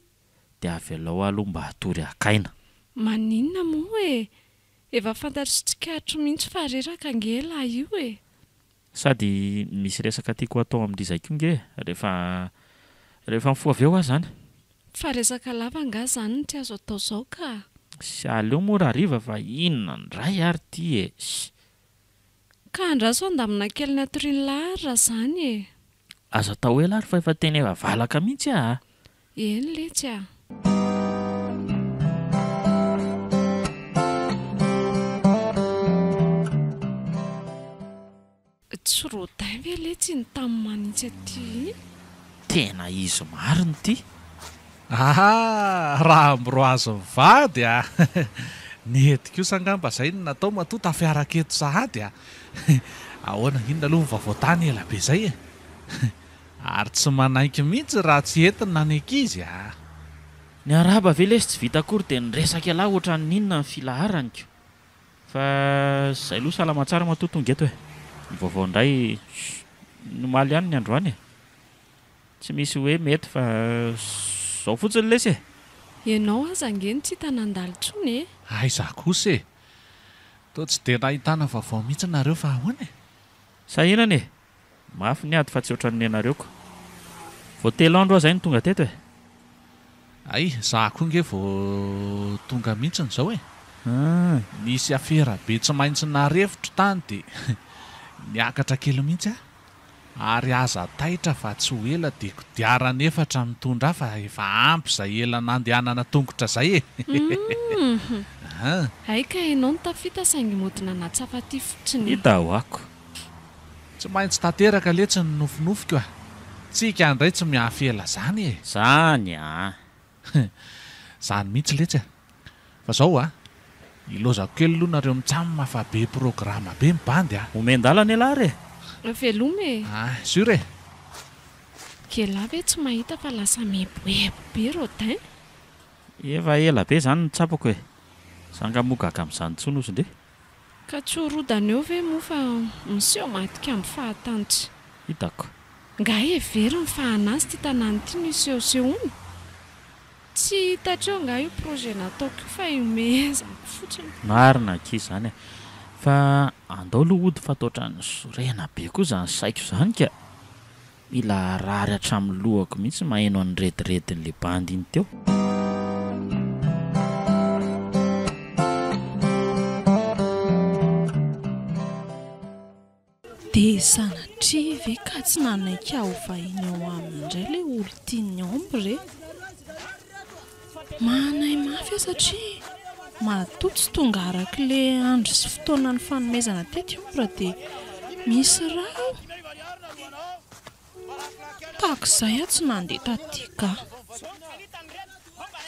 B: dia avy alao aloha mba hatory hakaina.
E: Maninona moa e? Efa fantatritsika hatro mihitsy fa reraka ngela io e.
B: Sady misy resaka tiako atao amin'izay koa nge rehefa mifoha avy eo zany.
E: Fa resaka lava nga zany ny tsy azo atao izao ka.
B: Sy aleo moa raha riva fa inona ndray ary ty e.
E: Ka andraso andamina kely ny atoriany lahara zany e.
B: Azo atao ela ary fa efa teny efa valaka mihitsy a.
E: Eny letsy a. Tsy Rodin ve letsy ny tamin'ny manitsy aty?
B: Tena izy mariny ty.
D: Raha ambroazo mivady a. Nety kosa angamba izay no natao matota afiaraka eto sahady a. Ahoana inona aloha vavaotany ela be izay e. Ary tsy manaiky mihitsy raha tsy entina ny ankizy a.
B: Ny araba ve lesy tsy vita akory dia niresaka elahy ohatran'ny ninona ny filaharanyko. Fa izay aloha salama tsara matotonga eto e. Ny vaovao indray nomaly ihany ny androany e. Tsy misy hoe mety fa izao fotsiny lesy e.
E: Ianao aza ngeny tsy hita nandalo intsony e.
D: Aiza kosa e. Toa tsy dia nahitana vaovao mihitsy nareo fa ahoana e.
B: Sahinana e. Mafy niady fa tsy ohatran'ny anareo ko. Vao telo andro zay ny tonga teto e.
D: Ay, za koa nge vao tonga mihitsy n'izao e. Nisy afera be tsy maintsy narefotro tany dia niakatra kely mihitsy a. Ary aza taitra fa tsy ho ela dia kodiarana efatra mitondra fa efa ampy izay ela nandehanana tongotra izay e.
E: Hay ka ianao no tafita saingy modina natsafa-ty fotsiny.
B: Hita ho ako.
D: Tsy maintsy tanteraka letsy ny nofinofiko a. Tsika indray tsy miafy ela zany e.
B: Zany a.
D: Zany mihitsy letsy a. fa zao ilozako kely aloha nareo mitsamina fa be programa be mibandy
B: omendalana elary
E: velome
D: sure
E: kelave tsy mahita fa lasa meboebo be Rodin
B: efa ela be zany nitsapako hoe sangamogaka amin'izany tsony ozy nde
E: ka tsy horodana eo ve moa fa miseho madika amin'ny fahatantsy
B: hitako
E: nga every ny fahanazy ty tanàny ty nisehosehony tsy hitatreo nga io projet nataoko io fa imezako fotsiny
B: marina ki zany fa andao aloha ody fa taotrany sorena be koa zany saiko zany ka mila rary hatramin'ny lohako mihitsy maheno any rediredin'le bandy iny teo
A: dia sanatria ve ka tsy nanaiky aho vahiny ao aminy indray ilay olo tiany omby re manay mafy satria matotsy tonga arak'ilay andro sy fotoana ny fanomezana tety ombra dia misy raha takizay tsy nandeha tatika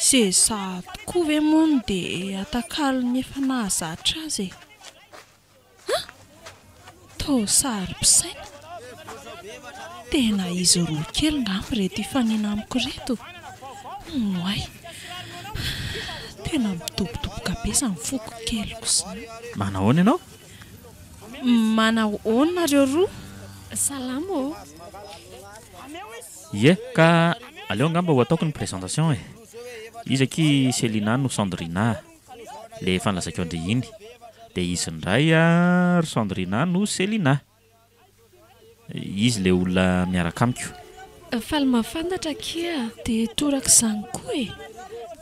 A: seza tokoa ve mono dia atakalo ny efa nahazatra azy sary mpisaina tena izy roa kely ngamby reto ifanina amiko reto ay tena mitobotoboka be zany foko keloko zany
B: manahoana ianao
A: manahoana nareo roa
E: salama
B: ie ka aleo ngamba ho ataoko ny présentation izy aky Selina no Sandrina le fanlazako andre iny dia izy ndray ry Sandrina no Selina izy le olona miaraka amiko
E: faly mafantatra kia
A: dia toraka izany koa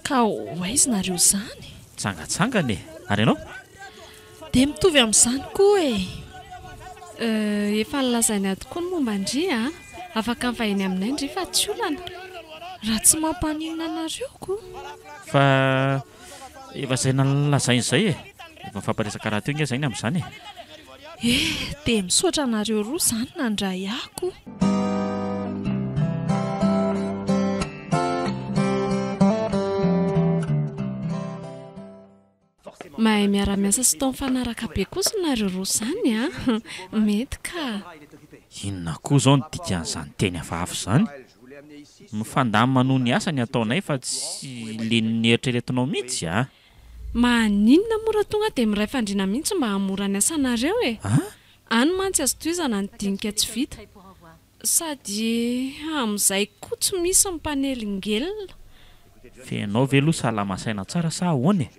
A: ka hoaizy nareo zany
B: tsangatsangany ary ianao
A: dia mitovy amin'izany koa
E: efa nilazany adykoa ny momba ndry afaka mivahiny aminay ndry fa tsy olana
A: raha tsy mampaninona nareo koa
B: fa efa zay nalazain'izay efa mifamparesaka raha teo inga zay ny amin'izany
A: dia misaotra nareo roa zany nandray ahko
E: mahay miara-miasa sy tao mifanaraka be kosa nareo roa zany mety ka
B: inona koa zao ny dikan'izany teny hafahafa zany mifandamy manoho ny asa ny ataonay fa tsy leniny eritreretinao mihitsy
E: maninona mora tonga dia miray fandrina mihitsy mba hamora ny asanareo any mantsy azo toizana ny dinika tsy vita sady amin'izay koa tsy misy mpanelyngelona
B: fenao ve aloha salamasaina tsara sa ahoany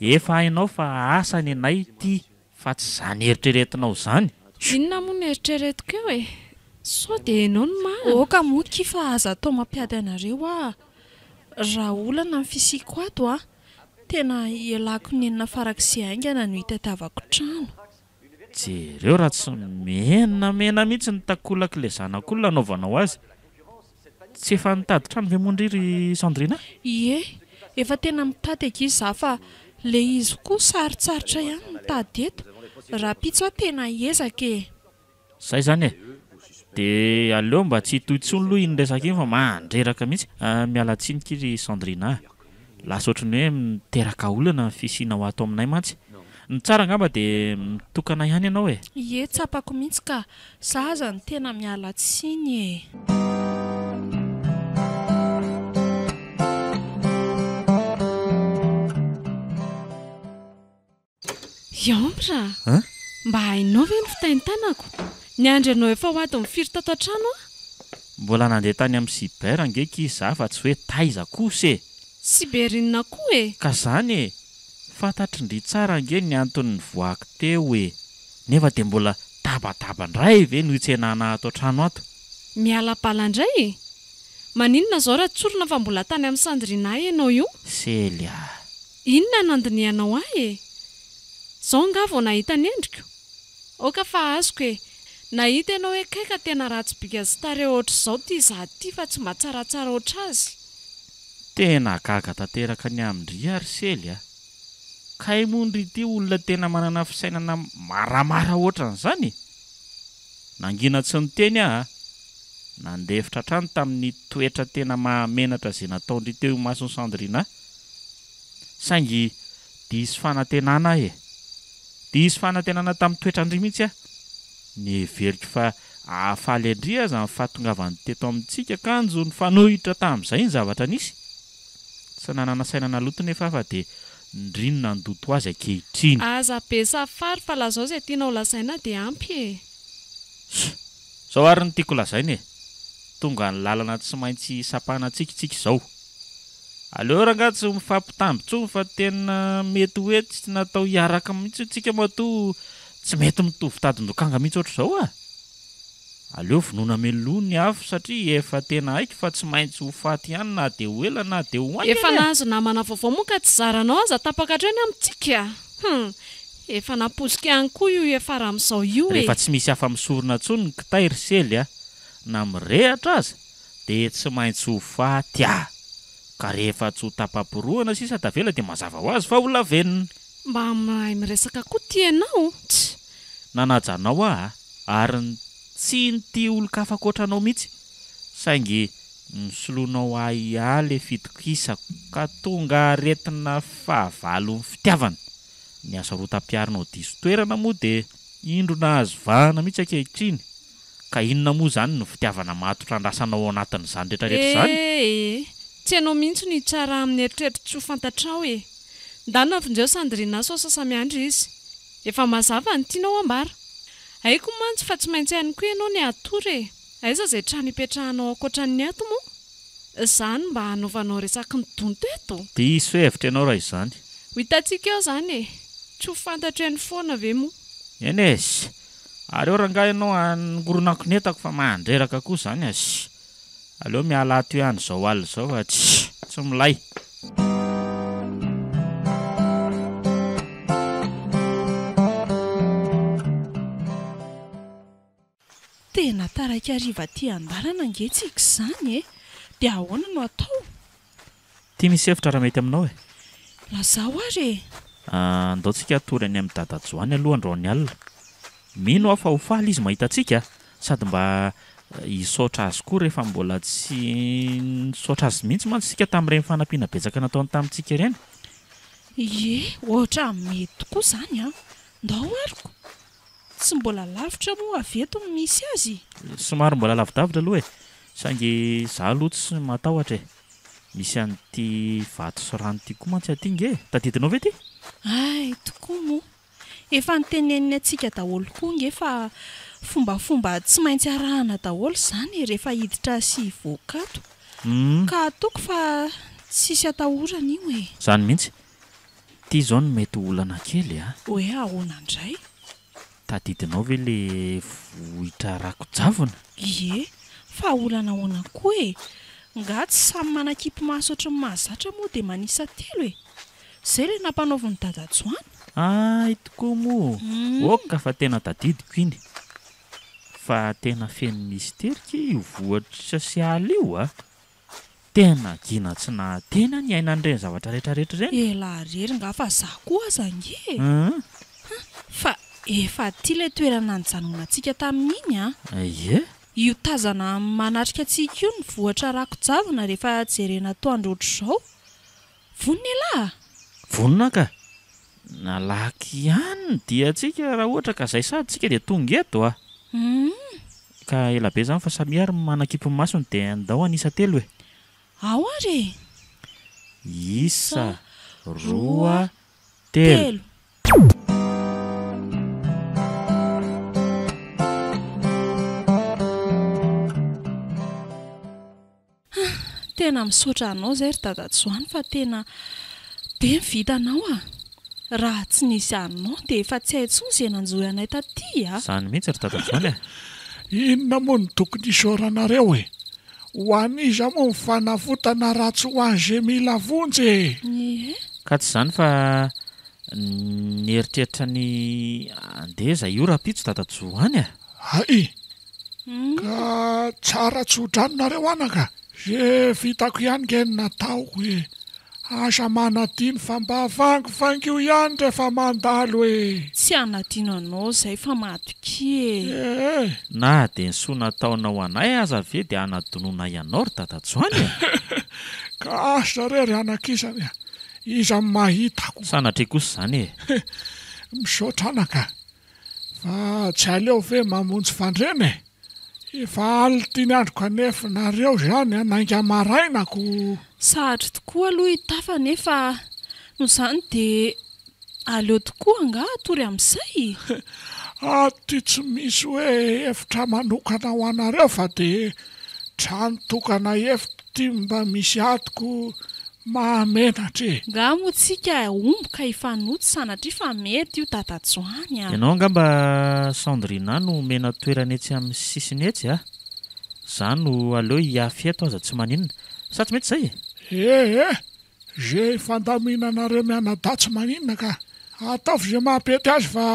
B: efa hainao fa asa ny anay ty fa tsy zany eritreretinao zany
E: inona moa ny eritreretiko eo sao dia enao ny maha
A: oka moky fa aza atao mampiady anareo raha olana ny fisiko ato tena ialako nenina farak'izay aingana no hitatiavako trano
B: jereo raha tsy menamena mihitsy ny takolaka ilay zanak'olona anaovanao azy tsy efa nitady trano ve mondriry Sandrina
A: ie efa tena mitady ankizy za fa ilay izy koa sarotsarotra ihany mitady eto raha pitso tena ezaka
B: zay zany dia aleo mba tsy hitohitsony loha iny resaka iny fa mandreraka mihitsy mialatsinykiry Sandrina lasa ohatrany hoe miteraka olana fisina ho ato aminay mantsy ny tsara ngamba dia mitokana ihany ianao
A: ie tsapako mihitsy ka zaza ny tena mialatsiny
E: Yombra mba hainao ve ny fitaintanako ny andro ianao efa ho ato mifiry tato an-trano
B: mbola nandeha tany amin'ny Sibera angeky za fa tsy hoe taiza kosa
E: Siberinina koa
B: ka zany fantatrindry tsara ange ny antony voako teo nefa dia mbola tabataba-ndray ve no hitsenana ato an-trano ato
E: miala-palandray maninona zao raha tsorona fa mbola tany amin'ny Sandrina ianao io
B: Selia
E: inona nandinianao zao nga vao nahita ny endriko oka fa azoko nahita ianao hoe kaika tena ratsy bika sy tare ohatr' izao ty za ty fa tsy mba tsaratsara oatra azy
B: tena gaga tanteraka ny amindry ary Selia kay mondry ity olona tena manana fisainana maramara ohatran'izany nangina tsy niteny nandefitra trano tamin'ny toetra tena mahamenatra izay nataondry teo masony Sandrina saingy diso fanantenana diso fanantenana tamin'ny toetrandry mihitsy ny veriko fa afaly andry aza ny fahatongavany teto amintsika kanjo ny fanohitra tamin'izay ny zavatra nisy tsy nanana sainana loto nefa fa dia ndrinona ndoto azy ankehitriny
E: aza be safary fa lazao izay tianao lazaina dia ampy
B: zao ary ny tiako lazaina tonga ny lalana tsy maintsy sapana tsikitsika izao aleo rangaha tsy mifampitambintsony fa tena mety hoe tsy natao hiaraka mihitsy tsika matoa tsy mety mitovy tadindokanga mihitsy ohatr'izao aleo vonoina meloa ny afo satria efa tena haiko fa tsy maintsy ho faty ihany na dia ho ela na dia ho any
E: efa nahazo namana vaovao moa ka tsy zaranao aza tapaka hatreny amintsika efa naposika ihany koa io efa raha amin'izao io
B: rehefa tsy misy hafa misorona ntsony ny kitay ry sely na mirehatra aza dia tsy maintsy ho faty ka rehefa tsy ho tapaporoana sisa tavela dia mazava ho azy fa ho lavenina
E: mba mahay miresaka koa tianao
B: nanajanao ary tsy nity olo-kafaka ohatranao mihitsy saingy nisoloanao ahialy fitokisako ka tonga aretina fahavalon'ny fitiavana ny asa roa tampiarinao diso toerana moa dia indro nahazo vahana mihitsy ankehitriny ka inona moa izany no fitiavana matotra andrasanao ao anatin'izany rehetrarehetra izany
E: tsy ianao mihitsy ny tsara amin'ny eritreritra tsy ho fantatrao ndanona avinjeo sandrina sao sasamiandro izy efa mazava ny tianao ambara haiko mantsy fa tsy maintsy ihany koa ianao ny atory aiza izay trano hipetrahanao ankoatran'ny ato moa izany mba hanaovanao resaky ny donto eto
B: diso hevitra ianao raha izany
E: ho hitantsika eo izany tsy ho fantatra ny foana ve moa
B: enesy ary eo rangaha ianao anoronako ny entako fa mahandreraka koa izany aleo miala ato ihany izao alina izao tsy milay
A: tena taraiky ariva ty andalana angetsika izany dia ahoana no atao
B: tia misy hevitra raha mety aminao
A: lazao ary
B: andaontsika tory any amin'ny dadajoany aloha androany alina mino aho fa ho faly izy mahita antsika sady mba hisaotra azy koa rehefa mbola tsy nisaotra azy mihitsy mantsy sika tamin'ireny fanampiana betsaka nataony tamintsika ireny
A: ohatra mety tokoa izany ndao ariko tsy mbola lavitra moa aveto misy azy
B: somary mbola lavidavitra aloha saingy za aloha tsy matahotra misy an'ity vato sy rano ty koa mantsy atinga tadidinao ve ty
A: tokoa moa efa niteneniny atsika daholo koa nge fa fombafomba tsy maintsy arahana daholo izany rehefa hiditra sy voakato ka ataoko fa tsisy atahorana io
B: izany mihitsy ty izao no mety olana kely
A: hoe ahoana indray
B: tadidinao ve le vohitra rakojavona
A: fa olana ahoana koa nga tsy samy manakipy maso ohatry ny mahazatra moa dia manisa telo izay le nampanaoviny dadajoany
B: tokoa moa oka fa tena tadidiko iny fa tena feno misterika io vohatra sy ala io tena gina tsy nahatena ny ainan'ireny zavatra rehetrarehetra ireny
A: laharery nga fa za koa aza nge fa efa ty ilay toerana nyjanona antsika tamin'iny io tazana manatrika antsika io ny vohatra rakojavona rehefa jerena atoandro ohatr'izao vonona
B: vonona ka nalaky ihany dia antsika raha ohatra ka izay sady tsika dia tonga eto ka ela be izany fa samiary manakipy ny masony dia andao anisa telo
A: ao ary
B: isa roa telo
A: tena misaotra anao izay ry dadajoany fa tena be mivitanao raha tsy nisy anao dia efa tsy haintsony izay nanjoy anay taty
B: izany mihitsy ry dadajoany
F: inona moa ny tokony isaoranareo ho aniza moa ny fanafotana ratsy ho an'izay mila vonjy
B: ka tsy izany fa nieritreritra ny andeza io raha-pitso dadajoany
F: ka tsara tsodraninareo anaka ze vitako ihany nge ny nataoko asa manadiny fa mba vangivangy io ihany rehefa mandalo
A: tsy anadino anao izay fa matoky
B: na dia nysoa nataonao anay aza ve dia anadonona ianao ry dadajoany
F: ka asa rery anakisany iza mahitako
B: sanatria kosa zany e
F: misaotrana ka fa tsy aleo ve mamonjy fandreny efa alitiny andro kanefinareo zany anainga marainako
A: sahatra tokoa aloha hitafa nefa no zany de aleo tokoa anga tory amin'izay
F: ty tsy misy hoe efitra manokana ho anareo fa de trano tokana efitra ty mba misy atoko mahamenatra e
A: nga motsika omboka ifanoto sanatria fa mety io tatajoany
B: ianao angamba Sandrina no mena toerana etsy amin'ny sisiny etsy za no aleo hiafy eto aza tsy maninona sa tsy mety zay
F: ze fandaminanareo mianadatsy maninona ka ataovy ze mampety azy fa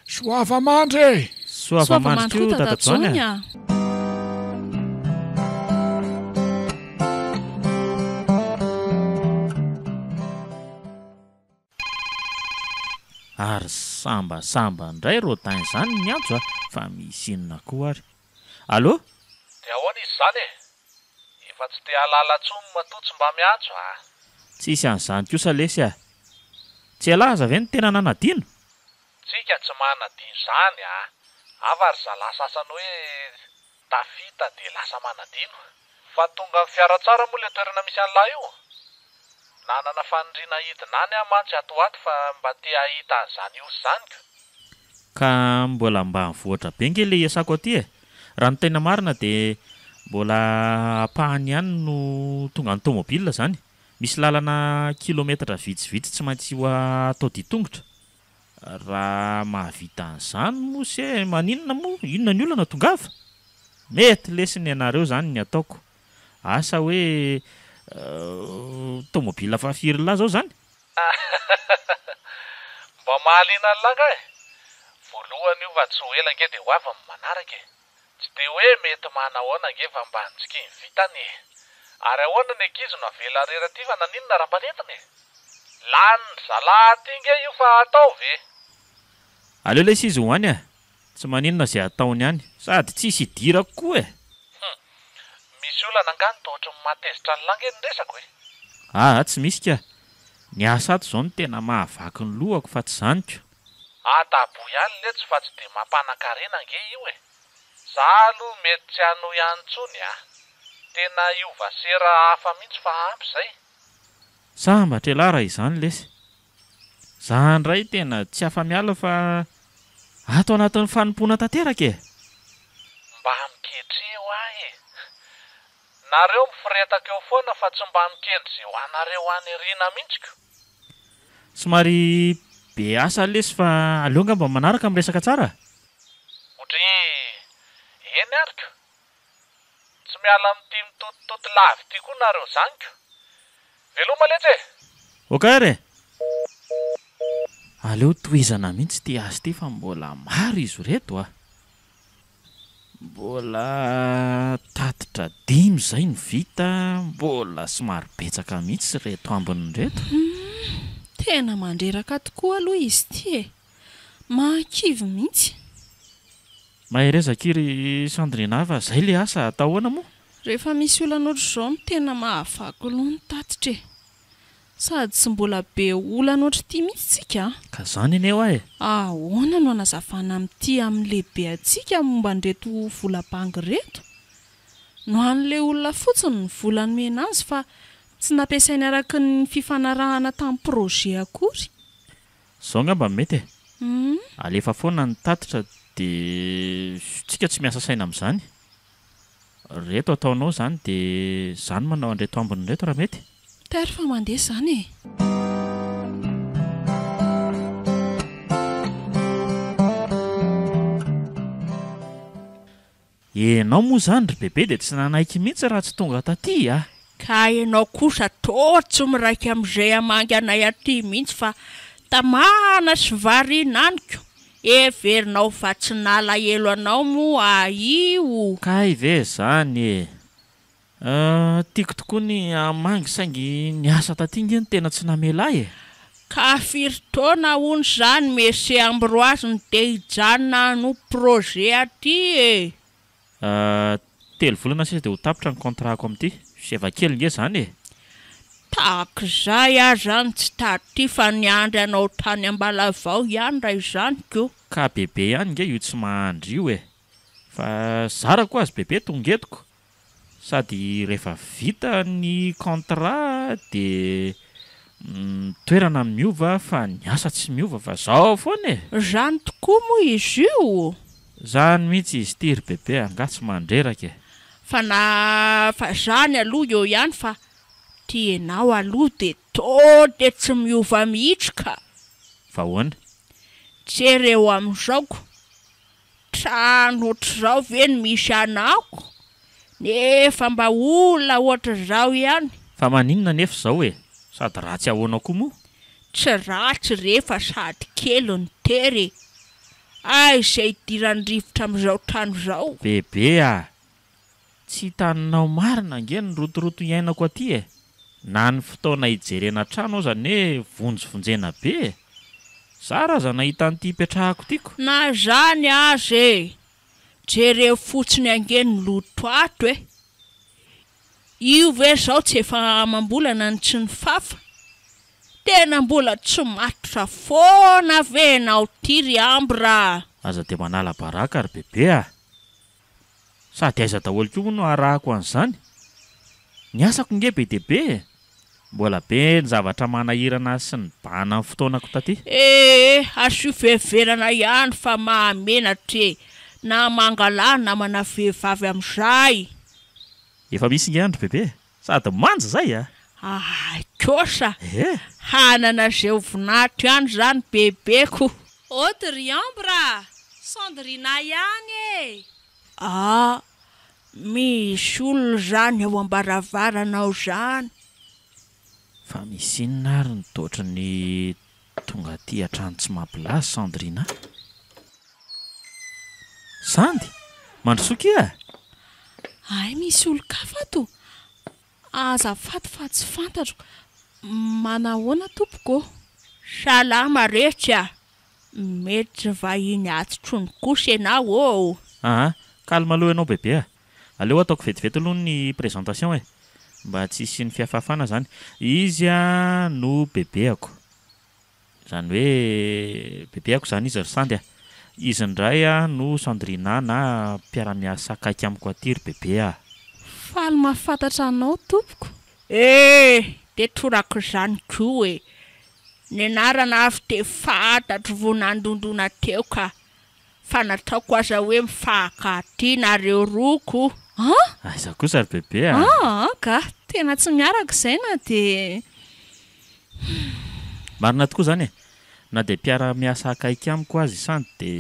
F: soava-mandry
B: soava-mandry ko tatajoany ary sambasamba indray ro tany zany ny antso fa misy inona koa ary allo
D: de ahoana izy zany efa tsy te halala tsony matotsy mba miantso
B: tsisy an'izany kosa lesy tsy alaza ve ny tena nanadino
D: tsika tsy manadino zany avary zala sasany hoe tafita de lasa manadino fa tonga ny fiara tsara moa le toerana misy an'lahy io nanana fanindrina hidinany mantsy atoato fa mba te ahita an'izany io zany
B: ka mbola mba mivoatra be nge le iasako aty raha ny tena marina de mbola apahany ihany no tonga ny tômôbila zany misy lalana kilometatra vitsivitsy tsy maintsy ho atao ditongotra raha mahavita an'izany mosy maninona moa inona ny olana tongava mety lesiny ianareo zany ny ataoko asa hoe tômôbila fafiry lahy zao zany
D: mba mahaliana laga voalohany io fa tsy ho ela nge de ho avy amin'ny manaraka tsy de hoe mety manahoana nge fa mba ntsika ny vitany ary ahoana ny ankizy no avela rera ty fa naninona raha mbanetiny lany zalaty nge io fa atao ve
B: aleo lesy izy hoany tsy maninona zay ataony ihany sady tsisy idirako koa
D: misy olana angany tohatra ny matezitra ny langeny resako
B: tsy misy ka ny asa ato zao no tena mahavaky ny lohako fa tsy zaniko
D: atabo ihany letsy fa tsy de mampanankarena nge io za aloha mety tsy ano ihany tsony tena io vasera hafa mihitsy fa ampy zay
B: sambatra elara izany lesy za ndray tena tsy afa-miala fa ato anatin'ny fanompona tanteraka
D: mba miketreo nareo mifiretaka eo foana fa tsy mba mikendry zay ho anareo any rina mihitsiko
B: somary be asa lesy fa aleo ngamba manaraka miresaka tsara
D: otry eny ariko tsy miala amity mitotototo lavy ty koa nareo zaniko veloma letsy
B: okary aleo toezana mihitsy ty azy ty fa mbola maro izy reto mbola tatitra 5 zay ny vita mbola somary betsaka mihitsy reto ambiny reto
A: tena mandreraka tokoa aloha izy ty mahakivy mihitsy
B: maherezaka iry Sandrina fa zay le asa atahoana moa
A: rehefa misy olana ohatr' izao no tena mahavaky aloha ny tatitra sady sy mbola be olana ohatr' ity mihitsy tsika
B: ka zany eneo
A: ahoana no anazavana amin'ity amin'ny lehibe atsika momba an'ireto volam-bangy reto no an'le olona fotsiny ny volany mena azy fa tsy nampiasainy araka ny fifanarahana tamin'ny projet akory
B: zao ngamba mety alefa foana ny tatitra de tsika tsy miasa saina amin'izany reto ataonao zany de zany manao andreto ambiny reto raha mety
A: tery fa mandeha zany
B: enao moa zany ry bebe de tsy nanaiky mihitsy raha tsy tonga taty
C: ka enao kosa totsy miraiky am'izay amangy anay aty mihitsy fa tamana sy varinaniko everinao fa tsy nalahelo anao moa io
B: ka ive zany tiako tokoa ny amangy saingy ny asa taty ngeny tena tsy namelay
C: ka firitaona hony zany mese Ambroise ny te hijanona no projet aty
B: 3 volana sisa de ho tapitra ny contratko amin'ity sy avakely nge zany
C: takzay azany tsy taty fa niandry anao tany ambalavao ihany raha izany ko
B: ka bebe ihany nge io tsy mahandry io fa zara koa azy bebe tongetiko sady rehefa vita ny contrat de toerana miova fa ny asa tsy miova fa zao foana
C: zany tokoa moa izy io
B: zany mihitsy izy tiry bebe anga tsy mandreraka
C: fa zany aloha eo ihany fa tianao aloha de de tsy miova mihitsy ka
B: fa hoana
C: jereo amin'izao trano ohatr'izao ve ny misy anako nefa mba olona ohatr'izao ihany
B: fa maninona nefa zao sady ratsy ahoana koa moa
C: tsy ratsy rehefa sady kely ny tery izay idiran'ny rivotra amin'izao trano zao
B: bebe tsy taninao marina nge ny rotoroto iainako aty na ny fotoana hijerena trano zany hoe vonjovonjena be zara za nahita an'ity petrahako tiako
C: na zany azy jereo fotsiny angeny loto ato io ve zao tsy efa mambolana ny tsy ny fafa tena mbola tsy matotra foana ve nao tiry amby raha
B: aza de manala baraka ary bebe sady aiza daholo koa no arahako an'izany ny asako nge be debe mbola be ny zavatra manahirana sy ny bana amin'ny fotoanako taty
C: asio veverana ihany fa mahamenatra na mangala namana vehivavy amin'izay
B: efa misy nge andro bebe sady manja zay
C: kosa hanana zay vonato ihany zany bebeko
A: Audriambra Sandrina ihany
C: misy olona zany ao ambaravaranao zany
B: fa misy inona ary ny totra ny tonga aty atrano tsy mampilazy Sandrina Sandy mandrosoka
A: misy olo-kafa to azafady fa tsy fantatro manahoana tompoko
C: salama rehetra mety vahiny atitro ny kosa ianao
B: kalma aloha ianao bebe aleo ataoko vetivety aloha ny présentation mba tsy sy ny fiafafana zany izy no bebeako zany hoe bebeako zany izy ry Sandy izy ndray no Sandrina na mpiara-miasa akaiky amiko aty ry bebe
A: faly mahafantatra anao tompoko
C: de torako zany koa ny anarana avy de fantatro vo nandondona teo ka fa nataoko aza hoe mifahakaty nareo roko
B: aiza kosa ry bebe
A: ka tena tsy miaraka izay na de
B: marina tokoa zany na de mpiara-miasa akaiky amiko azy Sandy de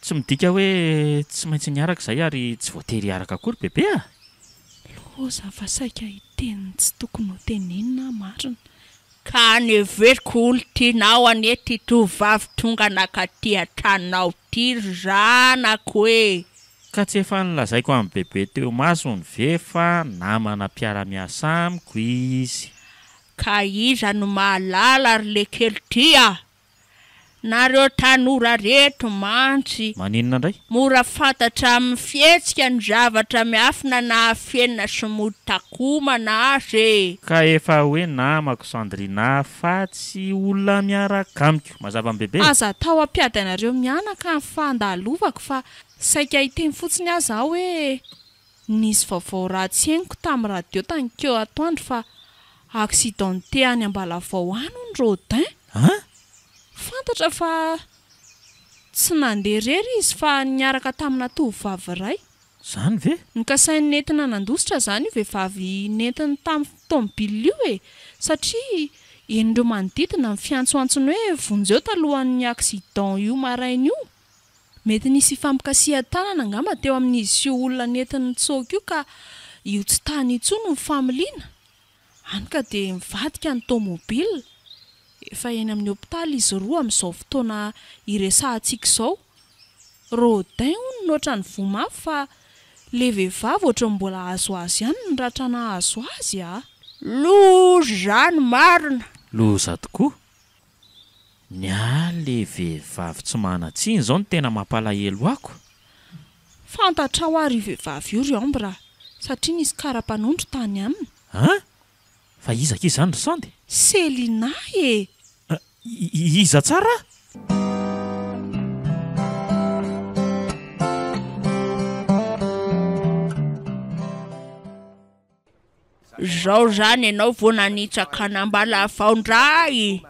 B: tsy midika hoe tsy maintsy niaraka zay ary tsy voatery hiaraka akory bebe
A: loza fa saika hiteny tsy tokony ho tenenina marina
C: ka neveriko olo tianao anety tovavy tonga nakaty atranao ty zanako
B: ka tsy efa nilazaiko amin'ny bebe teo maso ny vefa namana mpiara-miasa amiko izy
C: ka iza no mahalala ry le kely tia nareo tanora reto mantsy
B: maninona ndray
C: mora fantatra amin'ny fihetsika ny zavatra miafina na fienina sy mody takomana azy
B: ka efa hoe namako Sandrina fa tsy olona miaraka amiko mazava amin'ny bebe
A: aza tao ampiady anareo mianaka amin'ny fandalovako fa saika hiteny fotsiny aza aho hoe nisy vaovao ratsy henoko tamin'ny radio tankeo atoandro fa accidenté any ambalavao any ny Rodin fantatra fa tsy nandeha rery izy fa niaraka tamina tovovavy ray
B: zany ve
A: nikasainy nentina nandositra zany io vehivavy nentiny tamin'ny tomobily io satria enindreo manodidina ny fiantsoantsony hoe vonjeo talohan'ny accident io maraina io mety nisy fampikasiha tanana angamba teo amin'izy io olona nentiny tsoka io ka io tsy tany intsony ny familiana anika de mivadika ny tomobily efa eny amin'ny hôpitaly izy roa amin'izao fotoana iresahantsika izao Rodin hono noatra ny vomafy fa le vehivavy ohatry mbola azo azy ihany ny ratrana azo azy
C: loza zany marina
B: loza tokoa le vehivavy tsy manatsiny zao no tena mampalahelo ako
A: fantatra ho ary vehivavy io ry ambra satria nisy kara-panondro tany aminy
B: Fa izaka izy zany ry Sandy?
A: Selina e.
B: Iza tsara?
C: Zao zany ianao vao nanitsaka nambala vaondray.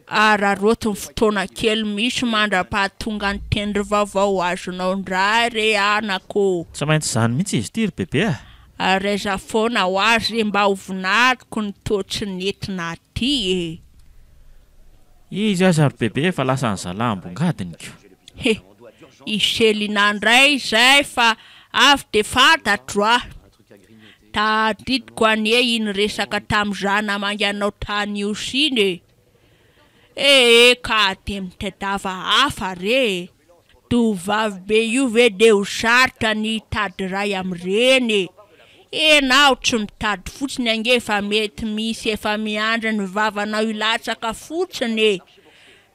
C: Araroto ny fotoana kely misy mandra-pahatonga ny tendry vaovao azonao ndray re anako.
B: Tsy maintsy zany mihitsy izy ity ry bebe a.
C: Areza foana ho azy mba ho voninahiko ny toetry nentina ty e.
B: Izy aza ry bebe fa lasa ny zalambongadiny ko.
C: He, i Selina ndray izay fa avy de fantatro aho. Tadidiko anie iny resaka tamin'izany namanganao tany io siny e. Ka de mitadava hafa re. Tovavy be io ve de ho sarotra ny tady ray am'ireny. Enao tsy mitady fotsiny ange efa mety misy efa miandra ny vavanao ilatsaka fotsiny.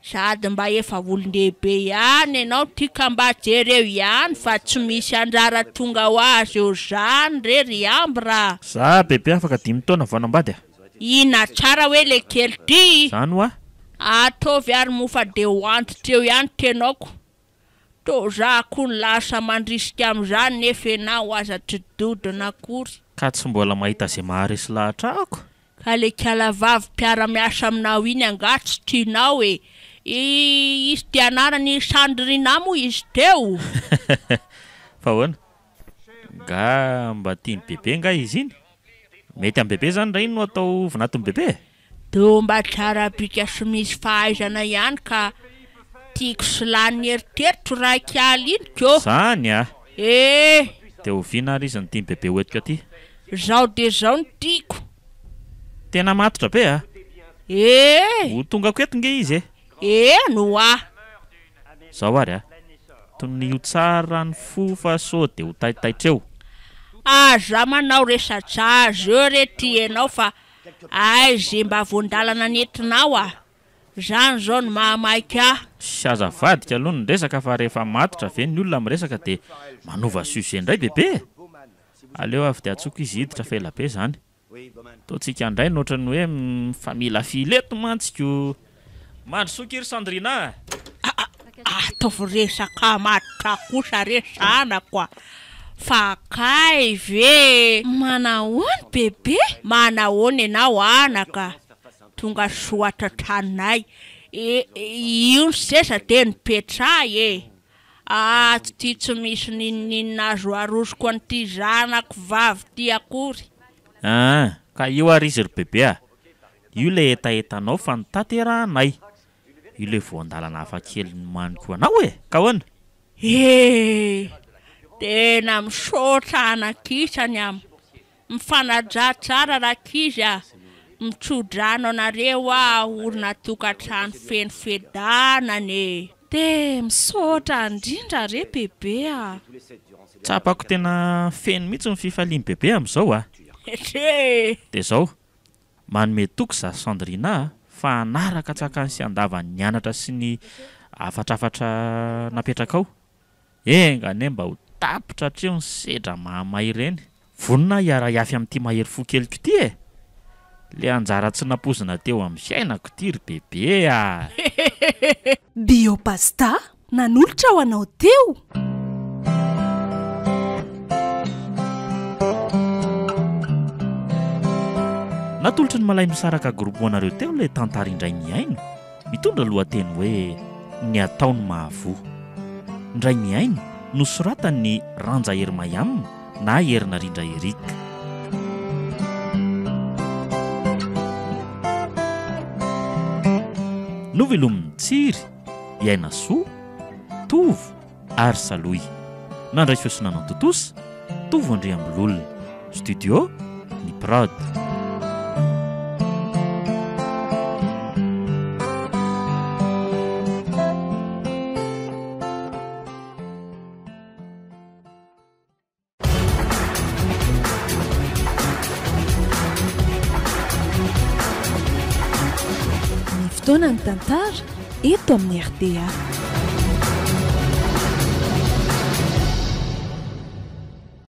C: Sady mba efa olon-dehibe ihany ianao tika mba jereo ihany fa tsy misy anjara tonga ho azy eo zany rery ambra.
B: Za bebe afaka 10 taona vanambady.
C: Ina tsara hoe le kely ty.
B: Zany hoa?
C: Ataovy ary mofa de ho antitra eo ihany tenaoko. To za koa ny lasa mandrisika amin'izany nefa enao aza tridodona akory.
B: Ka tsy mbola mahita zay maharesy lahatra ako.
C: Ka le kalavavy mpiara-miasa aminao iny angatsy tianao e. Izy ty anarany Sandrina moa izy teo.
B: Fa hoana? Nga mba tiany bebe nga izy iny? Mety amin'ny bebe zany raha iny no atao vinatony bebe?
C: Do mba tsara bika sy misy fahaizana ihany ka tiako sy lany eritreritro raha kialy iny kô.
B: Zany a? De oviana ary izy ny tiany bebe hoetika ty?
C: Zao de zao ny tiako.
B: Tena matotra be a? Ho tonga ko eto nge izy e?
C: No a.
B: Zao ary a? Tony ho tsara ny fo fa so de ho taitaitra eo.
C: Aza manao resadra eo rety ianao fa aizy mba voandalana nentinao a. Zany zao ny mahamaika ah.
B: Sy azavadika aloha ny resaka fa rehefa matotra ve ny olona miresaka de manova sujet indray bebe. Aleo avy de atsoko izy hiditra fa ela be zany. Totsika indray nohatra ny hoe famila fileto mantsiko. Mandrosoka iry Sandrina.
C: Ataovy resaka matotra kosa resana koa. Fa kay ve.
A: Manahoany bebe?
C: Manahoany ianao anaka. Tonga soatra tranay. Io ny sesa de ny petray e. Ty tsy misy ninina azo arosoko an'ty zanako vavy ty akory.
B: Ka io ary izy ry bebe a. Io le etaetanao fa nitateranay. Io le voandalana hafa kely maniko anao e. Ka hoana?
C: Tena misaotra anakisany am. Mifanaja tsara rakizy a. Mitsodrano anareo a olona tokantrano feno fedanany.
A: De misaotra indrindra re bebe a.
B: Tsapako tena feno mihitsy ny fifaliany bebe amin'izao a. De zao, manome toky za Sandrina fa anaraka tsakany sy andavany nianatra sy ny afatrafatra napetraka ao. Engane mba ho tapitra hatreo ny sedra mahamay ireny. Vonina hiara-iafy amin'ity mahery fo keliko ity e. Le anjara tsy napozina teo amin'ny fiainako ity ry bebe a.
A: Biopasta nanolotra ho anao teo.
B: Natolotry ny malay misaraka groupe-anareo teo le tantara indray miaino. Mitondra lohateny hoe ny ataony mahavoa. Indray miaino nosoratany Ranja Hermayam na Herinarindra Erika. Novelomin'ny tsiry, Iaina Soa, Tovo ary Saloy. Nandray fiosonana Totosa, Tovo Andriambololona. Studio, ny Prod.
A: Fotoana ny tantara eto amin'ny RDA.